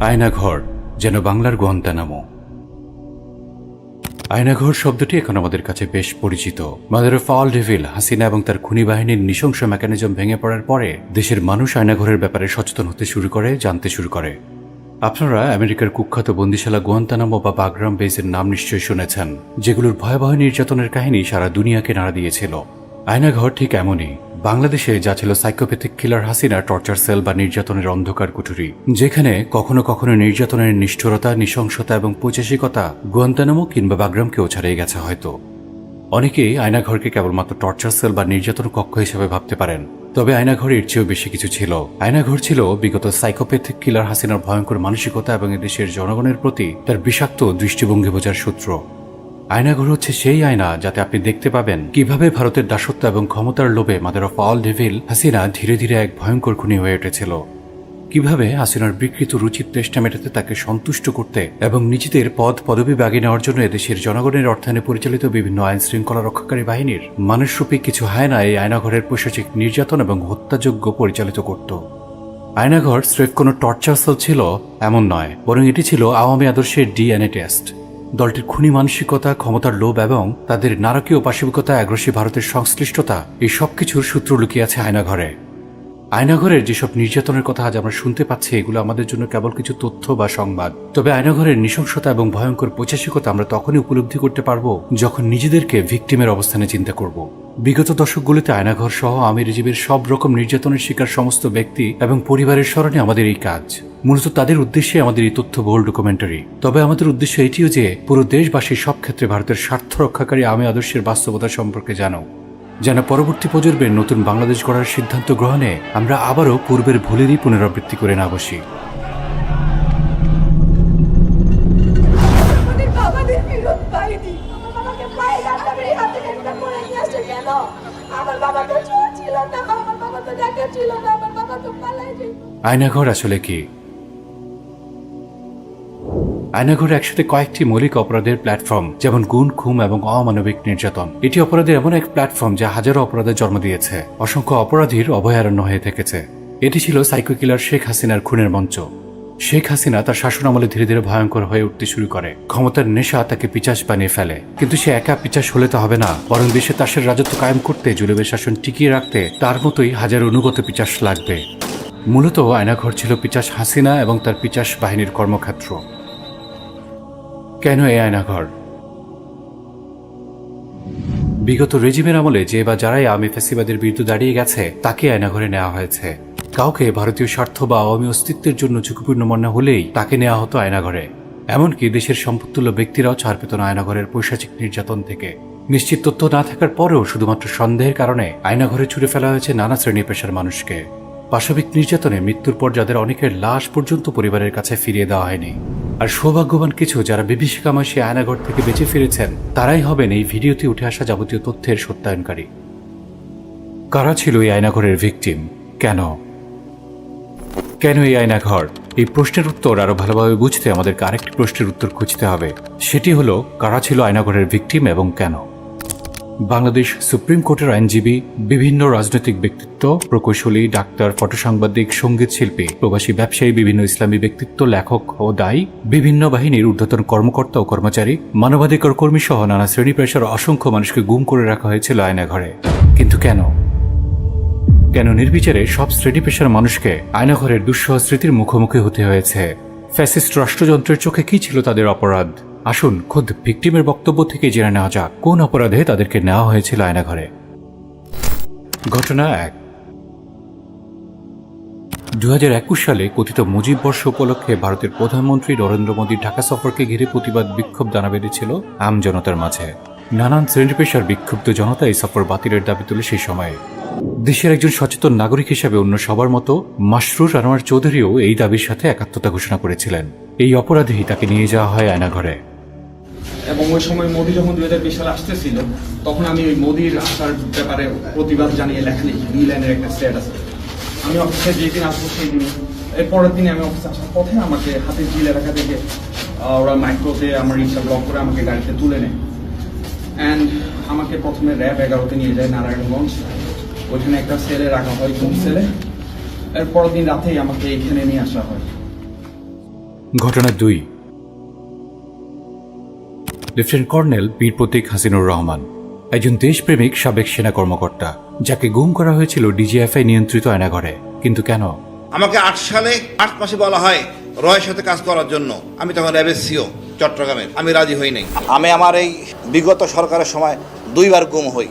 আয়নাঘর যেন বাংলার গুয়ান্তানামো। আয়নাঘর শব্দটি এখন আমাদের কাছে বেশ পরিচিত। Mother of all devil Hasina এবং তার খুনি বাহিনীর নৃশংস মেকানিজম ভেঙে পড়ার পরে দেশের মানুষ আয়নাঘরের ব্যাপারে সচেতন হতে শুরু করে, জানতে শুরু করে। আপনারা আমেরিকার কুখ্যাত বন্দিশালা গুয়ান্তানামো বা বাগরাম বেসের নাম নিশ্চয়ই শুনেছেন, যেগুলোর ভয়াবহ নির্যাতনের কাহিনী সারা দুনিয়াকে নাড়া দিয়েছিল। আয়নাঘর ঠিক এমনই। বাংলাদেশে যা ছিল সাইকোপ্যাথিক কিলার হাসিনার টর্চার সেল বা নির্যাতনের অন্ধকার কুঠুরি, যেখানে কখনো কখনো নির্যাতনের নিষ্ঠুরতা, নৃশংসতা এবং পৈশাচিকতা গুয়ান্তানামো কিংবা বাগরামকেও ছাড়িয়ে গেছে হয়তো। অনেকেই আয়নাঘরকে কেবলমাত্র টর্চার সেল বা নির্যাতন কক্ষ হিসেবে ভাবতে পারেন, তবে আয়নাঘরের চেয়েও বেশি কিছু ছিল। আয়নাঘর ছিল বিগত সাইকোপ্যাথিক কিলার হাসিনার ভয়ঙ্কর মানসিকতা এবং এদেশের জনগণের প্রতি তার বিষাক্ত দৃষ্টিভঙ্গি বোঝার সূত্র। আয়নাঘর হচ্ছে সেই আয়না যাতে আপনি দেখতে পাবেন কিভাবে ভারতের দাসত্ব এবং ক্ষমতার লোভে mother of all devil Hasina ধীরে ধীরে এক ভয়ঙ্কর খুনি হয়ে উঠেছিল। কিভাবে হাসিনার বিকৃত রুচির তেষ্টা মেটাতে, তাকে সন্তুষ্ট করতে এবং নিজেদের পদ পদবি বাগিয়ে নেওয়ার জন্য এদেশের জনগণের অর্থায়নে পরিচালিত বিভিন্ন আইন শৃঙ্খলা রক্ষাকারী বাহিনীর মানুষরূপী কিছু হায়না এই আয়নাঘরের পৈশাচিক নির্যাতন এবং হত্যাযজ্ঞ পরিচালিত করত। আয়নাঘর স্রেফ কোনো টর্চার সেল ছিল এমন নয়, বরং এটি ছিল আওয়ামী আদর্শের ডিএনএ টেস্ট। দলটির খুনি মানসিকতা, ক্ষমতার লোভ এবং তাদের নারকীয় পাশবিকতা, আগ্রাসী ভারতের সংশ্লিষ্টতা, এই সবকিছুর সূত্র লুকিয়ে আছে আয়নাঘরে। আয়নাঘরের যেসব নির্যাতনের কথা আজ আমরা শুনতে পাচ্ছি, এগুলো আমাদের জন্য কেবল কিছু তথ্য বা সংবাদ। তবে আয়নাঘরের নৃশংসতা এবং ভয়ঙ্কর পৈশাচিকতা আমরা তখনই উপলব্ধি করতে পারবো যখন নিজেদেরকে ভিকটিমের অবস্থানে চিন্তা করব। বিগত দশকগুলিতে আয়নাঘর সহ আওয়ামী রেজিমের সব রকম নির্যাতনের শিকার সমস্ত ব্যক্তি এবং পরিবারের স্মরণে আমাদের এই কাজ। মূলত তাদের উদ্দেশ্যে আমাদের এই তথ্যবহুল ডকুমেন্টারি। তবে আমাদের উদ্দেশ্য এটিও যে পুরো দেশবাসী সব ক্ষেত্রে ভারতের স্বার্থ রক্ষাকারী আওয়ামী আদর্শের বাস্তবতা সম্পর্কে জানো, যেন পরবর্তী প্রজন্মের নতুন বাংলাদেশ গড়ার সিদ্ধান্ত গ্রহণে আমরা আবারও পূর্বের ভুলেরই পুনরাবৃত্তি করে না বসি। আয়নাঘর আসলে কি? আয়নাঘর একসাথে কয়েকটি মৌলিক অপরাধের প্ল্যাটফর্ম, যেমন গুম, খুন এবং অমানবিক নির্যাতন। এটি অপরাধের এমন এক প্ল্যাটফর্ম যা হাজারো অপরাধের জন্ম দিয়েছে, অসংখ্য অপরাধীর অভয়ারণ্য হয়ে থেকেছে। এটি ছিল সাইকো কিলার শেখ হাসিনার খুনের মঞ্চ। শেখ হাসিনা তার শাসন আমলে ধীরে ধীরে ভয়ঙ্কর হয়ে উঠতে শুরু করে। ক্ষমতার নেশা তাকে পিচাস বানিয়ে ফেলে, কিন্তু সে একা পিচাস হলে তো হবে না, বরং দেশে তাসের রাজত্ব কায়েম করতে, জুলুমের শাসন টিকিয়ে রাখতে তার মতোই হাজার অনুগত পিচাস লাগবে। মূলত আয়নাঘর ছিল পিচাস হাসিনা এবং তার পিচাস বাহিনীর কর্মক্ষেত্র। কেন এই আয়নাঘর? বিগত রেজিমের আমলে যে বা যারাই আওয়ামী ফ্যাসিবাদের বিরুদ্ধে দাঁড়িয়ে গেছে তাকে আয়নাঘরে নেওয়া হয়েছে। কাউকে ভারতীয় স্বার্থ বা আওয়ামী অস্তিত্বের জন্য ঝুঁকিপূর্ণ মনে হলেই তাকে নেওয়া হতো আয়নাঘরে। এমনকি দেশের সম্পদতুল্য ব্যক্তিরাও ছাড় পেত না আয়নাঘরের পৈশাচিক নির্যাতন থেকে। নিশ্চিত তথ্য না থাকার পরেও শুধুমাত্র সন্দেহের কারণে আয়নাঘরে ছুড়ে ফেলা হয়েছে নানা শ্রেণী পেশার মানুষকে। পাশবিক নির্যাতনে মৃত্যুর পর যাদের অনেকের লাশ পর্যন্ত পরিবারের কাছে ফিরিয়ে দেওয়া হয়নি। আর সৌভাগ্যবান কিছু যারা বিভীষিকাময় সে আয়নাঘর থেকে বেঁচে ফিরেছেন, তারাই হবেন এই ভিডিওতে উঠে আসা যাবতীয় তথ্যের সত্যায়নকারী। কারা ছিল এই আয়নাঘরের ভিকটিম? কেন এই আয়নাঘর? এই প্রশ্নের উত্তর আরো ভালোভাবে বুঝতে আমাদেরকে আরেকটি প্রশ্নের উত্তর খুঁজতে হবে। সেটি হলো, কারা ছিল আয়নাঘরের ভিকটিম এবং কেন? বাংলাদেশ সুপ্রিম কোর্টের আইনজীবী, বিভিন্ন রাজনৈতিক ব্যক্তিত্ব, প্রকৌশলী, ডাক্তার, ফটোসাংবাদিক, সঙ্গীত শিল্পী, প্রবাসী ব্যবসায়ী, বিভিন্ন ইসলামী ব্যক্তিত্ব, লেখক ও দায়ী, বিভিন্ন বাহিনীর ঊর্ধ্বতন কর্মকর্তা ও কর্মচারী, মানবাধিকার কর্মী সহ নানা শ্রেণী পেশার অসংখ্য মানুষকে গুম করে রাখা হয়েছিল আয়নাঘরে। কিন্তু কেন নির্বিচারে সব শ্রেণী পেশার মানুষকে আয়নাঘরের দুঃসহ স্মৃতির মুখোমুখি হতে হয়েছে? ফ্যাসিস্ট রাষ্ট্রযন্ত্রের চোখে কি ছিল তাদের অপরাধ? আসুন খোদ ভিকটিমের বক্তব্য থেকে জেনে নেওয়া যাক কোন অপরাধে তাদেরকে নেওয়া হয়েছিল আয়নাঘরে। ঘটনা 1। 2021 সালে কথিত মুজিব বর্ষ উপলক্ষে ভারতের প্রধানমন্ত্রী নরেন্দ্র মোদীর ঢাকা সফরকে ঘিরে প্রতিবাদ বিক্ষোভ দানা বেঁধেছিল আম জনতার মাঝে। নানান শ্রেণী পেশার বিক্ষুব্ধ জনতা এই সফর বাতিলের দাবি তুলে সেই সময়ে। দেশের একজন সচেতন নাগরিক হিসেবে অন্য সবার মতো মাসরুর আনোয়ার চৌধুরীও এই দাবির সাথে একাত্মতা ঘোষণা করেছিলেন। এই অপরাধেই তাকে নিয়ে যাওয়া হয় আয়নাঘরে। এবং ওই সময় মোদী যখন 2020 সালে আসতেছিল, তখন আমি ওই মোদীর আসার ব্যাপারে প্রতিবাদ জানিয়ে লেখা লিখি, লাইনের একটা স্ট্যাটাস। আমি অফিসে যেদিন আসবো সেই দিন, এর পরের দিনে আমি অফিসে আসার পথে আমাকে হাতে জিল এলাকা থেকে ওরা মাইক্রোতে আমার রিক্সা ব্লক করে আমাকে গাড়িতে তুলে নেয়। অ্যান্ড আমাকে প্রথমে র্যাব 11-তে নিয়ে যায় নারায়ণগঞ্জ। ওইখানে একটা সেলে রাখা হয়, গুম সেলে। এর পরের দিন রাতেই আমাকে এইখানে নিয়ে আসা হয়। ঘটনা 2। লেফটেন্যান্ট কর্নেল বীর প্রতীক হাসিনুর রহমান একজন দেশপ্রেমিক সাবেক সেনা কর্মকর্তা, যাকে গুম করা হয়েছিল ডিজিএফআই নিয়ন্ত্রিত আয়নাঘরে। কিন্তু কেন? আমাকে 8 সালে 8 মাসে বলা হয় রয়ের সাথে কাজ করার জন্য। আমি তখন র্যাবের সিও চট্টগ্রামের, আমি রাজি হই নাই। আমি আমার এই বিগত সরকারের সময় 2 বার গুম হই।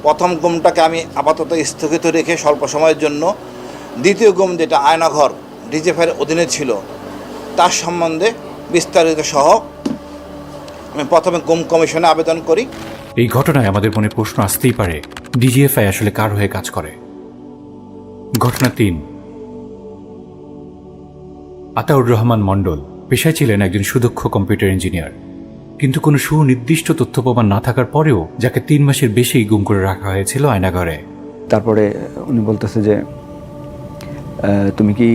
প্রথম গুমটাকে আমি আপাতত স্থগিত রেখে স্বল্প সময়ের জন্য, দ্বিতীয় গুম যেটা আয়নাঘর ডিজিএফআইয়ের অধীনে ছিল তার সম্বন্ধে বিস্তারিত সহ আমি প্রথমে গুম কমিশনে আবেদন করি। এই ঘটনায় আমাদের মনে প্রশ্ন আসতেই পারে, ডিজিএফআই আসলে কার হয়ে কাজ করে? ঘটনা 3। আতাউর রহমান মণ্ডল পেশায় ছিলেন একজন সুদক্ষ কম্পিউটার ইঞ্জিনিয়ার, কিন্তু কোনো সুনির্দিষ্ট তথ্য প্রমাণ না থাকার পরেও যাকে 3 মাসের বেশি গুম করে রাখা হয়েছিল আয়নাঘরে। তারপরে উনি বলতেছে যে তুমি কি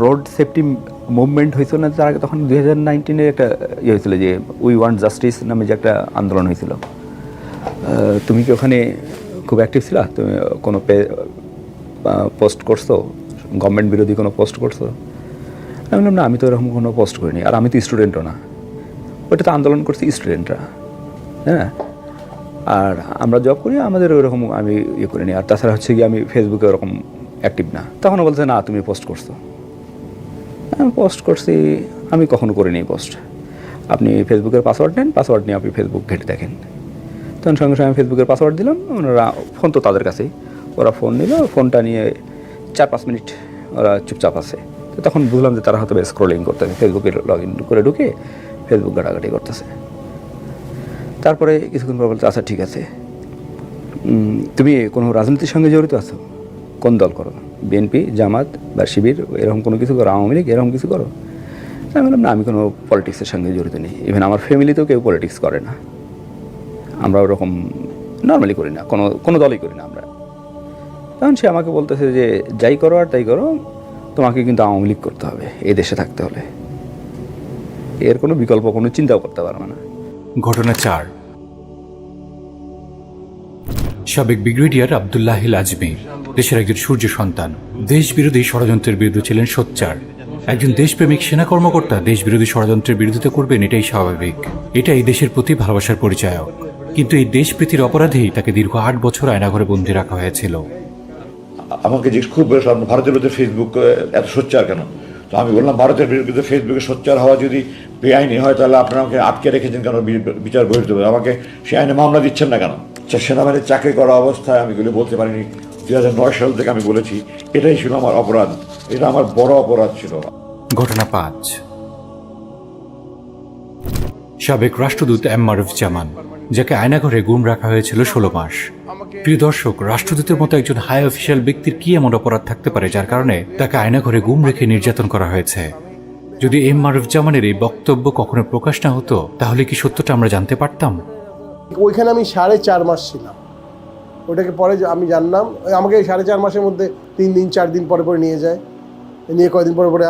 রোড সেফটি মুভমেন্ট হয়েছিল না তার আগে? তখন 2019-এ একটা ইয়ে হয়েছিল যে উই ওয়ান্ট জাস্টিস নামে যে একটা আন্দোলন হয়েছিল, তুমি কি ওখানে খুব অ্যাক্টিভ ছিলা? তুমি কোনো পোস্ট করছো, গভর্নমেন্ট বিরোধী কোনো পোস্ট করছো? আমি বললাম না, আমি তো এরকম কোনো পোস্ট করিনি, আর আমি তো স্টুডেন্টও না। ওইটা তো আন্দোলন করছি স্টুডেন্টরা, হ্যাঁ। আর আমরা জব করি, আমাদের ওইরকম আমি ইয়ে করিনি। আর তাছাড়া হচ্ছে কি আমি ফেসবুকে ওরকম অ্যাক্টিভ না। তখন বলছে না তুমি পোস্ট করছো। আমি পোস্ট করছি, আমি কখনো করিনি পোস্ট। আপনি ফেসবুকের পাসওয়ার্ড নেন, পাসওয়ার্ড নিয়ে আপনি ফেসবুক ঘেটে দেখেন। তখন সঙ্গে সঙ্গে আমি ফেসবুকের পাসওয়ার্ড দিলাম, ওনারা ফোন তো তাদের কাছেই, ওরা ফোন নিল, ফোনটা নিয়ে 4-5 মিনিট ওরা চুপচাপ আছে। তো তখন বুঝলাম যে তারা হয়তো স্ক্রলিং করতেছে, ফেসবুকে লগ ইন করে ঢুকে ফেসবুক ঘাটাঘাটি করতেছে। তারপরে কিছুক্ষণ পর বলতে, আচ্ছা ঠিক আছে, তুমি কোনো রাজনীতির সঙ্গে জড়িত আছো? কোন দল করো? বিএনপি, জামাত বা শিবির, এরকম কোনো কিছু করো? আওয়ামী লীগ এরকম কিছু করো? আমি বললাম না, আমি কোনো পলিটিক্সের সঙ্গে জড়িত নেই। ইভেন আমার ফ্যামিলিতেও কেউ পলিটিক্স করে না, আমরা ওরকম নর্মালি করি না, কোনো দলই করি না আমরা। তখন সে আমাকে বলতেছে যে যাই করো আর তাই করো, তোমাকে কিন্তু আওয়ামী লীগ করতে হবে এই দেশে থাকতে হলে, এর কোনো বিকল্প কোনো চিন্তাও করতে পারবে না। ঘটনা 4। সাবেক ব্রিগেডিয়ার আব্দুল্লাহিল আজমি দেশের একজন সূর্য সন্তান, দেশ বিরোধী ষড়যন্ত্রের বিরুদ্ধে ছিলেন সোচ্চার। একজন দেশপ্রেমিক সেনা কর্মকর্তা দেশ বিরোধী ষড়যন্ত্রের বিরোধিতা করবেন, এটাই স্বাভাবিক, এটা এই দেশের প্রতি ভালোবাসার পরিচায়ক। কিন্তু এই দেশপ্রীতির অপরাধেই তাকে দীর্ঘ 8 বছর আয়নাঘরে বন্দী রাখা হয়েছিল। আমাকে যে খুব ভারতের বিরুদ্ধে ফেসবুক এত সোচ্চার কেন? তো আমি বললাম, ভারতের বিরুদ্ধে ফেসবুকে সোচ্চার হওয়া যদি বেআইনি হয়, তাহলে আপনারা আমাকে আটকে রেখেছেন কেন? বিচার বহির্ভূত আমাকে সে আইনে মামলা দিচ্ছেন না কেন? সেনাবাহিনীর চাকরি করা অবস্থায় আমি এগুলো বলতে পারিনি। 2009 সাল থেকে আমি বলেছি, এটাই ছিল আমার অপরাধ, এটা আমার বড় অপরাধ ছিল। ঘটনা 5। সাবেক রাষ্ট্রদূত মারুফুজ্জামান, যাকে আয়নাঘরে গুম রাখা হয়েছিল 16 মাস। প্রিয় দর্শক, রাষ্ট্রদূতের মতো একজন হাই অফিসিয়াল ব্যক্তির কি এমন অপরাধ থাকতে পারে যার কারণে তাকে আয়নাঘরে গুম রেখে নির্যাতন করা হয়েছে? যদি মারুফুজ্জামানের এই বক্তব্য কখনো প্রকাশ না হতো, তাহলে কি সত্যটা আমরা জানতে পারতাম? ওইখানে আমি 4.5 মাস ছিলাম। ওটাকে পরে আমি জানলাম, আমাকে 4.5 মাসের মধ্যে 3 দিন 4 দিন পরে পরে নিয়ে যায়, নিয়ে কয়েকদিন পরে পরে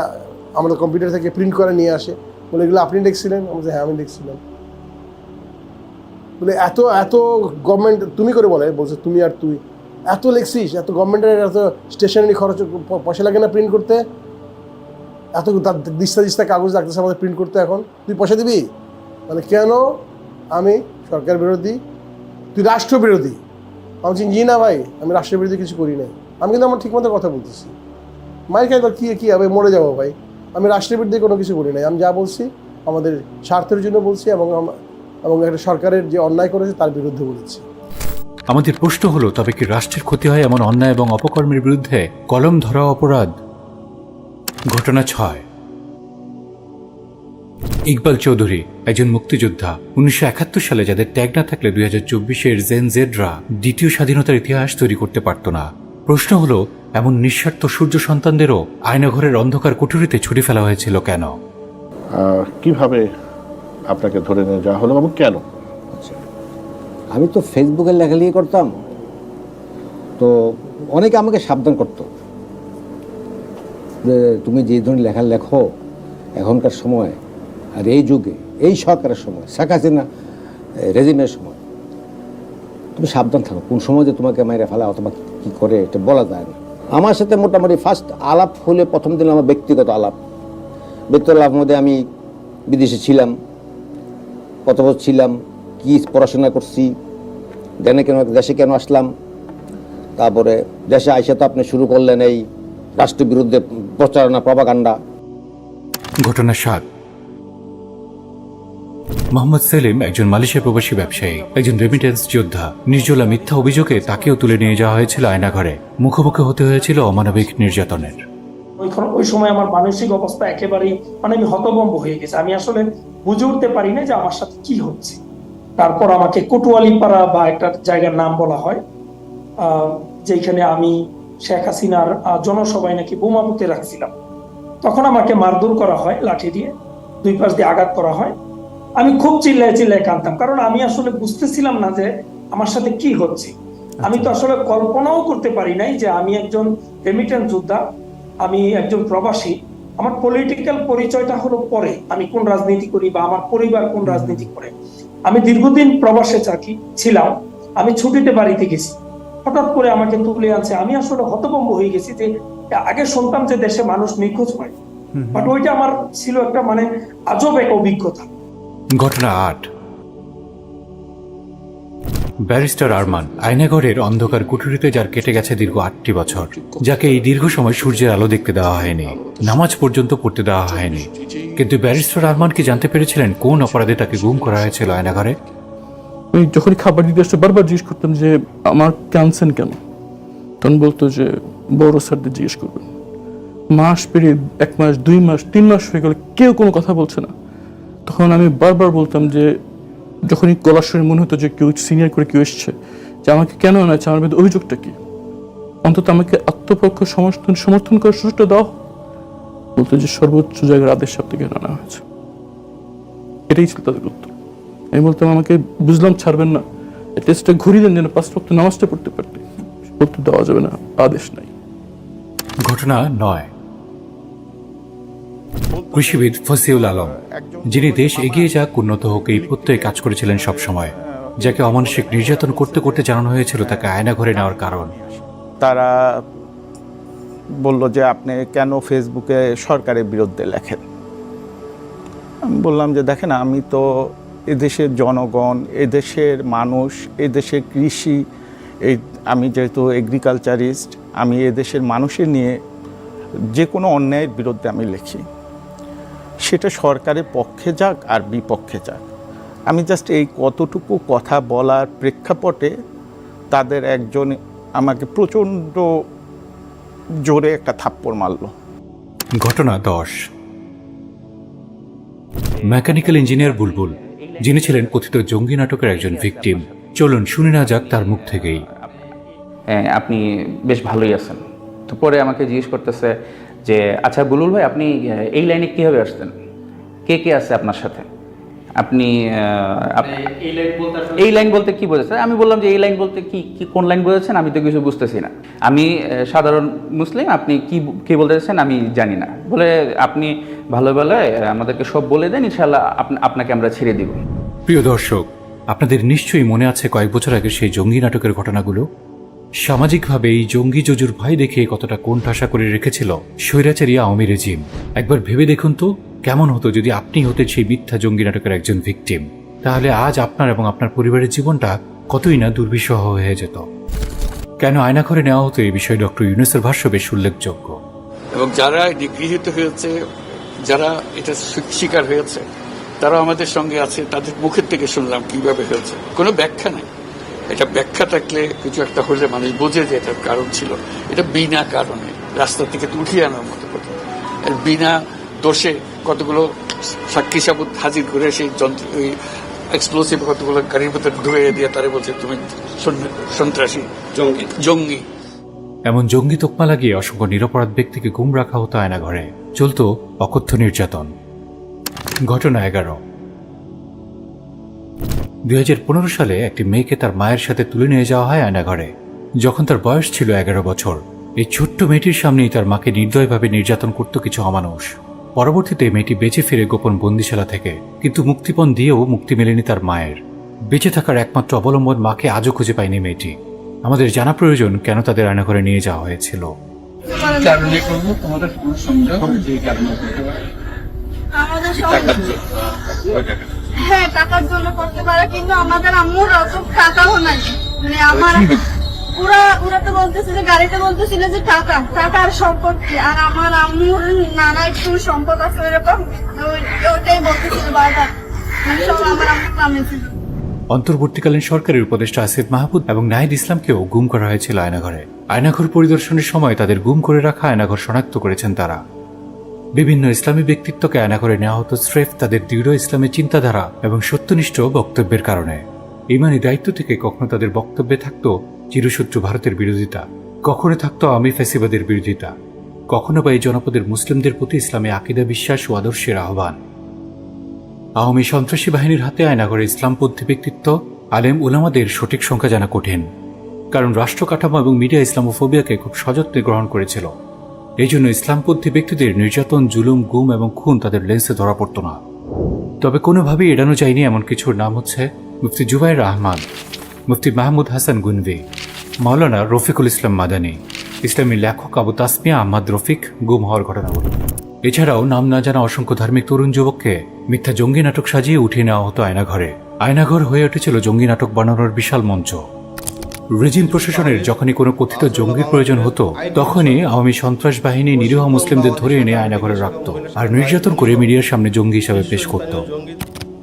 আমাদের কম্পিউটার থেকে প্রিন্ট করে নিয়ে আসে, বলে এগুলো আপনি লিখছিলেন? আমি হ্যাঁ আমি লিখছিলাম। বলে এত এত গভর্নমেন্ট তুমি করে বলে, বলছে তুমি আর তুই এত লিখছিস, এত গভর্নমেন্টের এত স্টেশনারি খরচ পয়সা লাগে না প্রিন্ট করতে? এত দিস্তা কাগজ লাগতেছে আমাদের প্রিন্ট করতে, এখন তুই পয়সা দিবি? মানে কেন? আমি সরকার বিরোধী, তুই রাষ্ট্র বিরোধী। আমি বলছি জি না ভাই, আমি রাষ্ট্র বিরোধী কিছু করি নাই। আমি কিন্তু আমার ঠিকমতো কথা বলতেছি। মাইক খাই কী হবে, মরে যাবো ভাই। আমি রাষ্ট্রের বিরুদ্ধে কোনো কিছু করি নাই। আমি যা বলছি আমাদের স্বার্থের জন্য বলছি, এবং একটা সরকারের যে অন্যায় করেছে তার বিরুদ্ধে বলেছি। আমাদের প্রশ্ন হলো, তবে কি রাষ্ট্রের ক্ষতি হয় এমন অন্যায় এবং অপকর্মের বিরুদ্ধে কলম ধরা অপরাধ? ঘটনা 6। ইকবাল চৌধুরী একজন মুক্তিযোদ্ধা, 1971 সালে যাদের ট্যাগ না থাকলে 2024-এর জেন জেডরা দ্বিতীয় স্বাধীনতার ইতিহাস তৈরি করতে পারত না। প্রশ্ন হলো, এমন নিঃস্বার্থ সূর্য সন্তানদেরও আয়নাঘরের অন্ধকার কুঠুরিতে ছুটি ফেলা হয়েছিল কেন? কিভাবে আপনাকে ধরে নিয়ে যাওয়া হলো এবং কেন? আচ্ছা, আমি তো ফেসবুকে লেখালেখি করতাম, তো অনেকে আমাকে সাবধান করতো যে তুমি যে ধরনের লেখা লেখো এখনকার সময় আর এই যুগে, এই সরকারের সময়, শেখ হাসিনা রেজিমের সময়, তুমি সাবধান থাকো, কোন সময় যে তোমাকে মাইরে ফেলা অথবা কী করে এটা বলা যায় না। আমার সাথে মোটামুটি ফার্স্ট আলাপ হলে প্রথম দিন আমার ব্যক্তিগত আলাপ, বেতলার মধ্যে আমি বিদেশে ছিলাম, কত বছর ছিলাম, কি পড়াশোনা করছি, দেশে কেন আসলাম, তারপরে দেশে আইসা তো আপনি শুরু করলেন এই রাষ্ট্র বিরুদ্ধে প্রচারণা, প্রপাগান্ডা। ঘটনা 7। মোহাম্মদ সেলিম একজন মালয়েশিয়া প্রবাসী ব্যবসায়ী, একজন রেমিটেন্স যোদ্ধা। নির্জলা মিথ্যা অভিযোগে তাকেও তুলে নিয়ে যাওয়া হয়েছিল আয়নাঘরে। মুখোমুখি হতে হয়েছিল অমানবিক নির্যাতনের। ওই সময় আমার মানসিক অবস্থা একেবারেই আমি হতভম্ব হয়ে গেছি। আমি আসলে বুঝে উঠতে পারি না যে আমার সাথে কি হচ্ছে। তারপর আমাকে কোটওয়ালিপাড়া বা একটা জায়গার নাম বলা হয়, যেখানে আমি শেখ হাসিনার জনসভায় নাকি বোমা পুঁতে রাখছিলাম। তখন আমাকে মারধর করা হয়, লাঠি দিয়ে 2 পাশ দিয়ে আঘাত করা হয়। আমি খুব চিল্লায় চিল্লায় কাঁদতাম, কারণ আমি আসলে বুঝতেছিলাম না যে আমার সাথে কি হচ্ছে। আমি তো আসলে কল্পনাও করতে পারি নাই যে আমি একজন রেমিটেন্স যোদ্ধা, আমি একজন প্রবাসী। আমার পলিটিক্যাল পরিচয়টা হলো পরে, আমি কোন রাজনীতি করি বা আমার পরিবার কোন রাজনীতি করে। আমি দীর্ঘদিন প্রবাসে ছিলাম, আমি ছুটিতে বাড়িতে গেছি, হঠাৎ করে আমাকে তুলে আনছে। আমি আসলে হতভম্ব হয়ে গেছি যে আগে শুনতাম যে দেশে মানুষ নিখোঁজ হয়, বাট ওইটা আমার ছিল একটা আজব এক অভিজ্ঞতা। ঘটনা 8। ব্যারিস্টার আরমান আয়নাঘরের অন্ধকার কুঠুরিতে যার কেটে গেছে দীর্ঘ 8টি বছর, যাকে এই দীর্ঘ সময় সূর্যের আলো দেখতে দেওয়া হয়নি, নামাজ পর্যন্ত পড়তে দেওয়া হয়নি। কিন্তু ব্যারিস্টার আরমান কি জানতে পেরেছিলেন কোন অপরাধে তাকে গুম করা হয়েছিল আয়নাঘরে? আমি যখনই খাবার দিতে আসতে বারবার জিজ্ঞেস করতাম যে আমার ক্যান্সার কেন, তখন বলতো যে বড় স্যারদের জিজ্ঞেস করবেন। মাস পেরিয়ে 1 মাস, 2 মাস, 3 মাস হয়ে গেল, কেউ কোনো কথা বলছে না। তখন আমি বারবার বলতাম যে যখনই গলার শুনে মনে হতো যে কেউ সিনিয়র করে কেউ এসছে, যে আমাকে কেন আনাচ্ছে, আমার মধ্যে অভিযোগটা কি, অন্তত আমাকে আত্মপক্ষ সমর্থন করার সুযোগটা দাও। বলতো যে সর্বোচ্চ জায়গার আদেশ সব থেকে আনা হয়েছে। এটাই ছিল তাদের উত্তর। আমি বলতাম আমাকে বুঝলাম ছাড়বেন না, টেস্টটা ঘুরিয়ে দেন যেন 5 ওয়াক্ত নামাজটা পড়তে পারতে। বলতে দেওয়া যাবে না, আদেশ নাই। ঘটনা 9। কৃষিবিদ ফসিউল আলম, যিনি দেশ এগিয়ে যাক, উন্নত হোক এই প্রত্যয়ে কাজ করেছিলেন সবসময়, যাকে অমানসিক নির্যাতন করতে করতে জানানো হয়েছিল তাকে আয়নাঘরে নেওয়ার কারণ। তারা বলল যে আপনি কেন ফেসবুকে সরকারের বিরুদ্ধে লেখেন। আমি বললাম যে দেখেন, আমি তো এদেশের জনগণ, এদেশের মানুষ, এদেশের কৃষি, আমি যেহেতু এগ্রিকালচারিস্ট, আমি এদেশের মানুষের নিয়ে যে কোনো অন্যায়ের বিরুদ্ধে আমি লিখি, সেটা সরকারের পক্ষে যাক আর বিপক্ষে যাক। আমি জাস্ট এই কতটুকু কথা বলার প্রেক্ষাপটে তাদের একজন আমাকে প্রচণ্ড জোরে একটা থাপ্পড় মারল। ঘটনা 10। মেকানিক্যাল ইঞ্জিনিয়ার বুলবুল, যিনি ছিলেন কথিত জঙ্গি নাটকের একজন ভিকটিম। চলুন শুনে না যাক তার মুখ থেকেই। আপনি বেশ ভালোই আছেন। তো পরে আমাকে জিজ্ঞেস করতেছে যে আচ্ছা বুলবুল ভাই, আপনি এই লাইনে কীভাবে আসতেন, কে কে আছে আপনার সাথে, আপনি এই লাইন বলতে কি বোঝাচ্ছেন? আমি বললাম যে এই লাইন বলতে কি কোন লাইন বোঝাচ্ছেন, আমি তো কিছু বুঝতেছি না, আমি সাধারণ মুসলিম, আপনি কি বলতে চাচ্ছেন আমি জানি না। বলে আপনি ভালো ভালো আমাদেরকে সব বলে দেন, ইনশাল্লাহ আপনাকে আমরা ছেড়ে দিব। প্রিয় দর্শক, আপনাদের নিশ্চয়ই মনে আছে কয়েক বছর আগে সেই জঙ্গি নাটকের ঘটনাগুলো। সামাজিকভাবে এই জঙ্গি জজুর ভাই দেখে কতটা কোণঠাসা করে রেখেছিল স্বৈরাচারী আওয়ামী রেজিম। একবার ভেবে দেখুন তো, কেমন হতো যদি আপনি হতেন সেই মিথ্যা জঙ্গি নাটকের একজন ভিকটিম। তাহলে আজ আপনার এবং আপনার পরিবারের জীবনটা কতই না দুর্বিষহ হয়ে যেত। কেন আয়নাঘরে নেওয়া হতো, এই বিষয়ে ডক্টর ইউনূসের ভাষ্য বেশ উল্লেখযোগ্য। এবং যারা নিগৃহীত হয়েছে, যারা এটা শিকার হয়েছে, তারা আমাদের সঙ্গে আছে, তাদের মুখের থেকে শুনলাম কিভাবে হয়েছে। কোনো ব্যাখ্যা নাই। এটা ব্যাখ্যা থাকলে কিছু একটা হলে মানুষ বোঝে যে এটার কারণ ছিল। এটা বিনা কারণে রাস্তা থেকে উঠিয়ে আনার মতো কথা। বিনা দোষে কতগুলো সাক্ষী সাবুত হাজির করে সেই যন্ত্র, ওই এক্সপ্লোসিভ কতগুলো গাড়ির ভিতরে ঢুয়ে দিয়ে তারা বলছে তুমি সন্ত্রাসী, জঙ্গি। এমন জঙ্গি তোকমা লাগিয়ে অসংখ্য নিরপরাধ ব্যক্তিকে গুম রাখা হতো আয়নাঘরে। চলত অকথ্য নির্যাতন। ঘটনা 11। 2015 সালে একটি মেয়েকে তার মায়ের সাথে তুলে নিয়ে যাওয়া হয় আয়নাঘরে, যখন তার বয়স ছিল 11 বছর। এই ছোট্ট মেয়েটির সামনেই তার মাকে নির্দয়ভাবে নির্যাতন করত কিছু অমানুষ। পরবর্তীতে মেয়েটি বেঁচে ফিরে গোপন বন্দিশালা থেকে, কিন্তু মুক্তিপণ দিয়েও মুক্তি মেলেনি তার মায়ের। বেঁচে থাকার একমাত্র অবলম্বন মাকে আজও খুঁজে পায়নি মেয়েটি। আমাদের জানা প্রয়োজন কেন তাদের আয়নাঘরে নিয়ে যাওয়া হয়েছিল। আমাদের হ্যাঁ টাকার জন্য করতে পারে, কিন্তু আমাদের আম্মুর অত টাকাও নাই। মানে আমার ওরা তো বলতেছে যে গাড়িতে বলতেছিল যে টাকার সম্পত্তি, আর আমার আম্মুর নানা একটু সম্পদ আছে এরকম, ওটাই বলতেছিল বারবার, মানে সব আমার আম্মুর নামে ছিল। অন্তর্বর্তীকালীন সরকারের উপদেষ্টা আসিফ মাহমুদ এবং নাহিদ ইসলামকেও গুম করা হয়েছিল আয়নাঘরে। আয়নাঘর পরিদর্শনের সময় তাদের গুম করে রাখা আয়নাঘর শনাক্ত করেছেন তারা। বিভিন্ন ইসলামী ব্যক্তিত্বকে আয়নাঘরে নেওয়া হতো স্রেফ তাদের দৃঢ় ইসলামী চিন্তাধারা এবং সত্যনিষ্ঠ বক্তব্যের কারণে। ইমানি দায়িত্ব থেকে কখনো তাদের বক্তব্যে থাকতো চিরশত্রু ভারতের বিরোধিতা, কখনো থাকতো আওয়ামী ফ্যাসিবাদের বিরোধিতা, কখনো বা এই জনপদের মুসলিমদের প্রতি ইসলামী আকিদা বিশ্বাস ও আদর্শের আহ্বান। আওয়ামী সন্ত্রাসী বাহিনীর হাতে আয়নাঘরে ইসলামপন্থী ব্যক্তিত্ব, আলেম উলামাদের সঠিক সংখ্যা জানা কঠিন, কারণ রাষ্ট্র কাঠামো এবং মিডিয়া ইসলামোফোবিয়াকে খুব সযত্নে গ্রহণ করেছিল। এই জন্য ইসলামপন্থী ব্যক্তিদের নির্যাতন, জুলুম, গুম এবং খুন তাদের লেন্সে ধরা পড়ত না। তবে কোনোভাবেই এড়ানো যায়নি এমন কিছুর নাম হচ্ছে মুফতি জুবাইর রহমান, মুফতি মাহমুদ হাসান গুনভি, মাওলানা রফিকুল ইসলাম মাদানী, ইসলামী লেখক আবু তাসমিয়া আহমদ রফিক গুম হওয়ার ঘটনাগুলো। এছাড়াও নাম না জানা অসংখ্য ধার্মিক তরুণ যুবককে মিথ্যা জঙ্গি নাটক সাজিয়ে উঠিয়ে নেওয়া হতো আয়নাঘরে। আয়নাঘর হয়ে উঠেছিল জঙ্গি নাটক বানানোর বিশাল মঞ্চ। রেজিম প্রশাসনের যখনই কোনো কথিত জঙ্গির প্রয়োজন হতো, তখনই আওয়ামী সন্ত্রাস বাহিনী নিরীহ মুসলিমদের ধরে এনে আয়নাঘরে রাখত আর নির্যাতন করে মিডিয়ার সামনে জঙ্গি হিসাবে পেশ করত।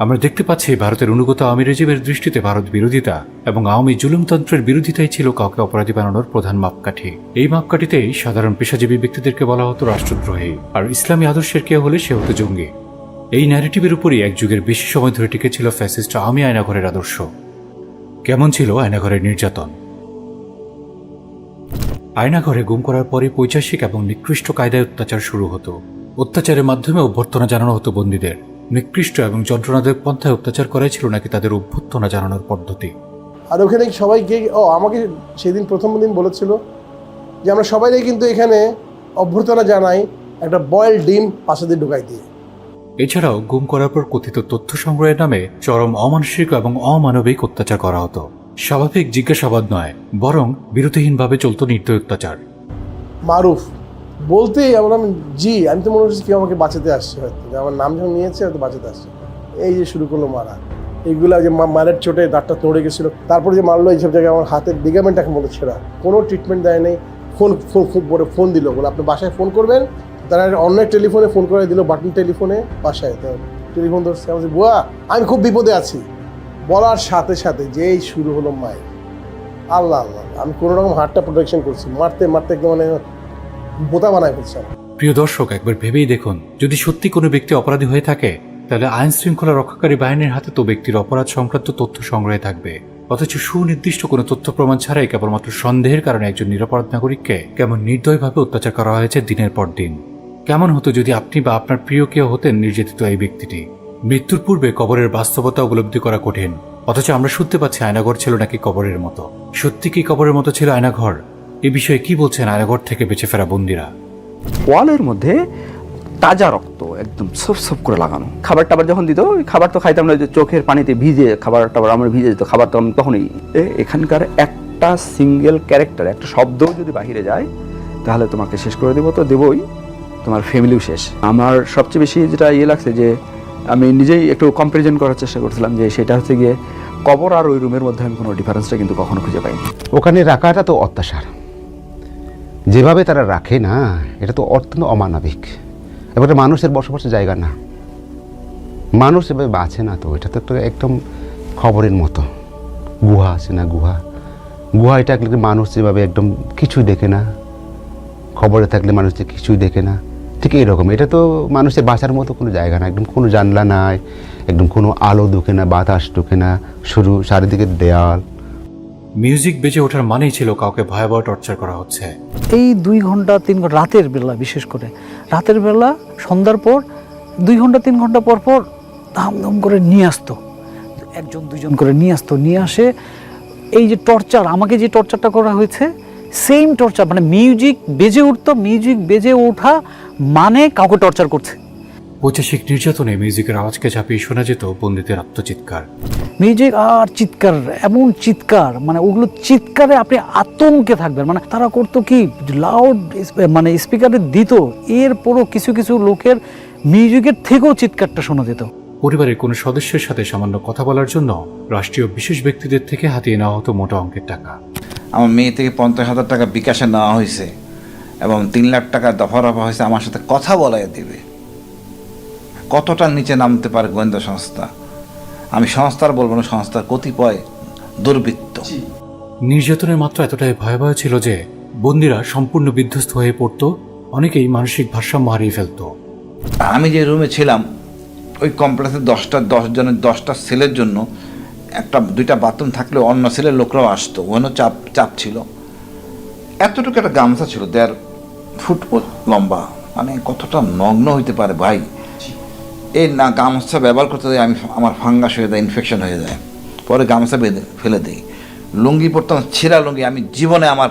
আমরা দেখতে পাচ্ছি ভারতের অনুগত আওয়ামী রেজিমের দৃষ্টিতে ভারত বিরোধিতা এবং আওয়ামী জুলুমতন্ত্রের বিরোধিতাই ছিল কাউকে অপরাধী বানানোর প্রধান মাপকাঠি। এই মাপকাঠিতেই সাধারণ পেশাজীবী ব্যক্তিদেরকে বলা হতো রাষ্ট্রদ্রোহী, আর ইসলামী আদর্শের কেউ হলে সে হতো জঙ্গি। এই ন্যারেটিভের উপরই এক যুগের বেশি সময় ধরে টিকেছিল ফ্যাসিস্ট আওয়ামী আয়নাঘরের আদর্শ। কেমন ছিল আয়নাঘরের নির্যাতন? আয়নাঘরে গুম করার পরে পৈশাচিক এবং নিকৃষ্ট কায়দায় অত্যাচার শুরু হতো। অত্যাচারের মাধ্যমে অভ্যর্থনা জানানো হতো বন্দীদের। নিকৃষ্ট এবং যন্ত্রণাদায়ক পন্থায় অত্যাচার করাই ছিল নাকি তাদের অভ্যর্থনা জানানোর পদ্ধতি। আর ওখানে সবাই গিয়ে আমাকে সেদিন প্রথম দিন বলেছিল যে আমরা সবাই কিন্তু এখানে অভ্যর্থনা জানাই একটা বয়েল ডিম পাশে দিয়ে ঢুকাই দিয়ে। এছাড়াও গুম করার পর কথিত তথ্য সংগ্রহের নামে চরম অমানসিক এবং অমানবিক অত্যাচার করা হতো। স্বাভাবিক জিজ্ঞাসাবাদ নয়, বরং বিরতিহীনভাবে চলত নির্দয় অত্যাচার। মারুফ বলতেই আমি তো মনে হচ্ছে কেউ আমাকে বাঁচাতে আসছে, হয়তো আমার নাম যখন নিয়েছে হয়তো বাঁচাতে আসছে। এই যে শুরু করলো মারা, এইগুলা যে মারের চোটে দাঁতটা নড়ে গেছিলো, তারপরে যে মারলো এইসব জায়গায় আমার হাতের লিগামেন্ট এখন মতো ছেঁড়া, কোনো ট্রিটমেন্ট দেয় নেই। ফোন দিল, বলে আপনি বাসায় ফোন করবেন, তারা অন্য টেলিফোনে ফোন করে দিল, বাটন টেলিফোনে বাসায় টেলিফোন ধরছে। আমি বলছি বুয়া আমি খুব বিপদে আছি, বলার সাথে সাথে যেই শুরু হলো মায়ের। আল্লাহ আল্লাহ, আমি কোনো রকম হাতটা প্রোটেকশন করছি, মারতে মারতে একদম মানে বোতা বানায় ফেলছে। প্রিয় দর্শক, একবার ভেবেই দেখুন, যদি সত্যি কোনো ব্যক্তি অপরাধী হয়ে থাকে, তাহলে আইন শৃঙ্খলা রক্ষাকারী বাহিনীর হাতে তো ব্যক্তির অপরাধ সংক্রান্ত তথ্য সংগ্রহে থাকবে, অথচ সুনির্দিষ্ট কোনো তথ্য প্রমাণ ছাড়াই কেবলমাত্র সন্দেহের কারণে একজন নিরাপরাধ নাগরিককে কেমন নির্দয়ভাবে অত্যাচার করা হয়েছে দিনের পর দিন। কেমন হতো যদি আপনি বা আপনার প্রিয় কেউ হতেন নির্যাতিত এই ব্যক্তিটি? মৃত্যুর পূর্বে কবরের বাস্তবতা উপলব্ধি করা কঠিন, অথচ আমরা শুনতে পাচ্ছি আয়নাঘর ছিল নাকি কবরের মতো। সত্যি কি কবরের মতো ছিল আয়নাঘর? এ বিষয়ে কি বলছেন আয়নাঘর থেকে বেঁচে ফেরা বন্দীরা? ওয়ালের মধ্যে তাজা রক্ত একদম সব সব করে লাগানো। খাবার টাবার যখন দিত, ওই খাবার তো খাইতাম না, যে চোখের পানিতে ভিজে খাবার টাবার আমার ভিজে যেত, খাবার তো আমি তখনই। এখানকার একটা সিঙ্গেল ক্যারেক্টার, একটা শব্দও যদি বাহিরে যায় তাহলে তোমাকে শেষ করে দেবো, তো দেবই, তোমার ফ্যামিলিও শেষ। আমার সবচেয়ে বেশি যেটা লাগছে, যে আমি নিজেই একটু কম্পারিজন করার চেষ্টা করছিলাম, যে সেটা হচ্ছে গিয়ে কবর আর ওই রুমের মধ্যে আমি কোনো ডিফারেন্সটা কিন্তু কখনো খুঁজে পাইনি। ওখানে রাখাটা তো অত্যাচার, যেভাবে তারা রাখে না, এটা তো অত্যন্ত অমানবিক। এবারে মানুষের বসবাসের জায়গা না, মানুষ এভাবে বাঁচে না, তো এটা তো একদম খবরের মতো। গুহা আছে না, গুহা এটা মানুষ যেভাবে একদম কিছুই দেখে না, খবরে থাকলে মানুষ যে কিছুই দেখে না, ঠিক এইরকম। এটা তো মানুষের বাঁচার মতো কোনো জায়গা না, একদম কোনো জানলা নাই, একদম কোনো আলো ঢুকে না, বাতাস ঢুকে না, শুরু চারিদিকে দেয়াল। মিউজিক বেজে ওঠার মানেই ছিল কাউকে ভয়াবহ টর্চার করা হচ্ছে। এই 2 ঘন্টা 3 ঘন্টা রাতের বেলা, বিশেষ করে রাতের বেলা সন্ধ্যার পর 2 ঘন্টা 3 ঘন্টা পর পর ধামধাম করে নিয়ে আসতো, 1জন 2জন করে নিয়ে আসতো। নিয়ে আসে এই যে টর্চার, আমাকে যে টর্চারটা করা হয়েছে সেম টর্চার, মানে মিউজিক বেজে উঠতো, মিউজিক বেজে ওঠা মানে কাউকে টর্চার করছে। পৈশাচিক নির্যাতনে মিউজিকের আওয়াজকে ঝাঁপিয়ে শোনা যেত বন্দীদের আত্মচিৎকার। মিউজিক আর চিৎকার, এমন চিৎকার, মানে ওগুলো চিৎকারে আপনি আতঙ্কে থাকবেন। মানে তারা করতো কি, লাউড মানে স্পিকারে দিত, এরপরও কিছু কিছু লোকের মিউজিকের থেকেও চিৎকারটা শোনা যেত। পরিবারের কোনো সদস্যের সাথে সামান্য কথা বলার জন্য রাষ্ট্রীয় বিশেষ ব্যক্তিদের থেকে হাতিয়ে নেওয়া হতো মোটা অঙ্কের টাকা। আমার মেয়ে থেকে 50,000 টাকা বিকাশে নেওয়া হয়েছে এবং 3 লাখ টাকা দফা রফা হয়েছে আমার সাথে কথা বলাই দেবে। কতটা নিচে নামতে পারে গোয়েন্দা সংস্থা? আমি সংস্থার বলবো না, সংস্থার কতিপয় দুর্বৃত্ত। নির্যাতনের মাত্রা এতটাই ভয়াবহ ছিল যে বন্দীরা সম্পূর্ণ বিধ্বস্ত হয়ে পড়তো, অনেকেই মানসিক ভারসাম্য হারিয়ে ফেলত। আমি যে রুমে ছিলাম ওই কমপ্লেক্সে 10 জনের 10টা সেলের জন্য 1-2টা বাথরুম থাকলে অন্য সেলের লোকরাও আসতো, ওখানেও চাপ ছিল। এতটুকু একটা গামছা ছিল 1.5 ফুট লম্বা, মানে কতটা নগ্ন হইতে পারে ভাই। এই না গামছা ব্যবহার করতে যাই আমি, আমার ফাঙ্গাস হয়ে যায়, ইনফেকশন হয়ে যায়, পরে গামছা বেঁধে ফেলে দিই। লুঙ্গি পরতাম, ছিঁড়া লুঙ্গি, আমি জীবনে আমার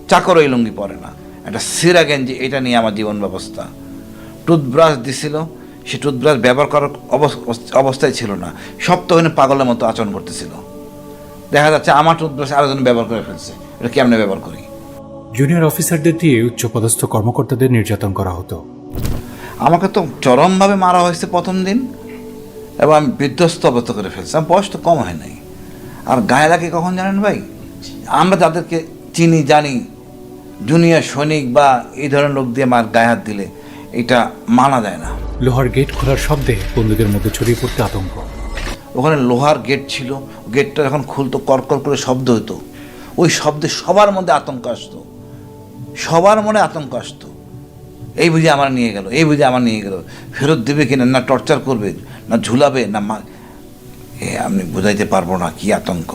চাকর ওই লুঙ্গি পরে না, একটা ছিঁড়া গেঞ্জি, এটা নিয়ে আমার জীবন ব্যবস্থা। টুথব্রাশ দিছিল, সে টুথব্রাশ ব্যবহার করার অবস্থায় ছিল না, সপ্তাহে পাগলের মতো আচরণ করতেছিল। দেখা যাচ্ছে আমার টুথব্রাশ আরেকজন ব্যবহার করে ফেলছে, এটা কেমনে ব্যবহার করি। জুনিয়র অফিসারদের দিয়ে উচ্চপদস্থ কর্মকর্তাদের নির্যাতন করা হতো। আমাকে তো চরমভাবে মারা হয়েছে প্রথম দিন, এবং আমি বিধ্বস্ত অবস্থা করে ফেলছি। আমার বয়স তো কম হয় নাই। আর গায়ে লাগে কখন জানেন ভাই? আমরা যাদেরকে চিনি জানি, জুনিয়র সৈনিক বা এই ধরনের লোক দিয়ে আমার গায়ে হাত দিলে এটা মানা যায় না। লোহার গেট খোলার শব্দে বন্দীদের মধ্যে ছড়িয়ে পড়তে আতঙ্ক। ওখানে লোহার গেট ছিল, গেটটা যখন খুলতো করকর করে শব্দ হতো, ওই শব্দে সবার মধ্যে আতঙ্ক আসতো, সবার মনে আতঙ্ক আসতো। এই বুঝে আমার নিয়ে গেল, এই বুঝে আমার নিয়ে গেল, ফেরত দেবে কিনা, না টর্চার করবে, না ঝুলাবে, না আমি বুঝাইতে পারবো না কি আতঙ্ক।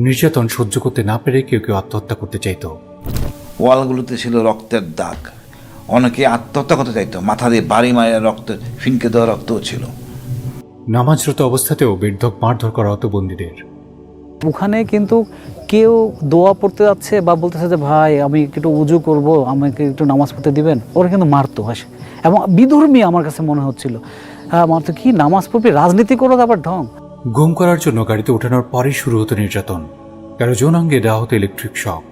নির্যাতন সহ্য করতে না পেরে কেউ কেউ আত্মহত্যা করতে চাইতো। ওয়ালগুলোতে ছিল রক্তের দাগ, অনেকে আত্মহত্যা করতে চাইতো, মাথা দিয়ে বাড়ি মারা রক্ত, ফিনকে দেওয়া রক্তও ছিল। নামাজরত অবস্থাতেও বেধড়ক মারধর করা হতো বন্দীদের। ওখানে কিন্তু কেউ দোয়া পড়তে যাচ্ছে বা বলতেছে যে ভাই আমি একটু উজু করব, আমাকে একটু নামাজ পড়তে দিবেন, ওরা কিন্তু মারতো হাসে, এবং বিধর্মী আমার কাছে মনে হচ্ছিল। মারতো কি, নামাজ পড়বি, রাজনীতি করো আবার ঢং। গুম করার জন্য গাড়িতে ওঠানোর পরেই শুরু হতো নির্যাতন, কারো যৌনাঙ্গে দেওয়া হতো ইলেকট্রিক শক।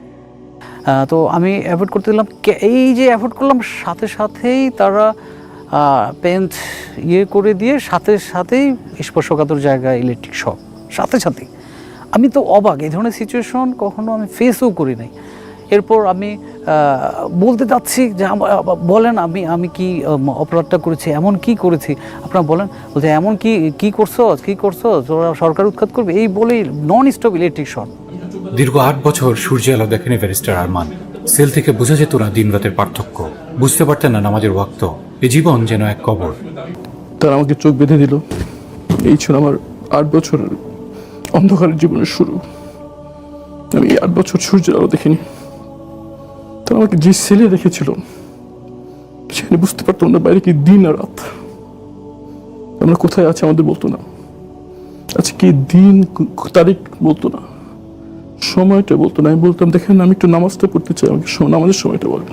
তো আমি অ্যাভয়েড করতে দিলাম, এই যে অ্যাভয়েড করলাম সাথে সাথেই তারা পেন্ট করে দিয়ে সাথেই স্পর্শকাতর জায়গায় ইলেকট্রিক শক, সাথেই। আমি তো অবাক, এই ধরনের সিচুয়েশন কখনো আমি ফেসও করি নাই। এরপর আমি বলতে চাচ্ছি যে বলেন আমি কি অপরাধটা করেছি, এমন কি করেছি আপনারা বলেন। বলতে এমন কি করছো তোরা সরকার উৎখাত করবে, এই বলেই নন স্টপ ইলেকট্রিক শক। দীর্ঘ 8 বছর সূর্য আলো দেখেনি ব্যারিস্টার আরমান। সেল থেকে বোঝা যেত না দিন রাতের পার্থক্য, বুঝতে পারতেন না নামাজের ওয়াক্ত। এই জীবন যেন এক কবর। তারা আমাকে চোখ বেঁধে দিল। এই ছিল আমার 8 বছরের অন্ধকারের জীবনের শুরু। আমি 8 বছর সূর্যের আলো দেখিনি। তারা আমাকে যে সেলে রেখেছিল সেখানে বুঝতে পারতাম না বাইরে কি দিন আর রাত। আমরা কোথায় আছি আমাদের বলতো না, আচ্ছা কি দিন তারিখ বলতো না, সময়টা বলতো না। আমি বলতাম দেখেন আমি একটু নামাজটা পড়তে চাই, আমাকে নামাজের সময়টা বলেন,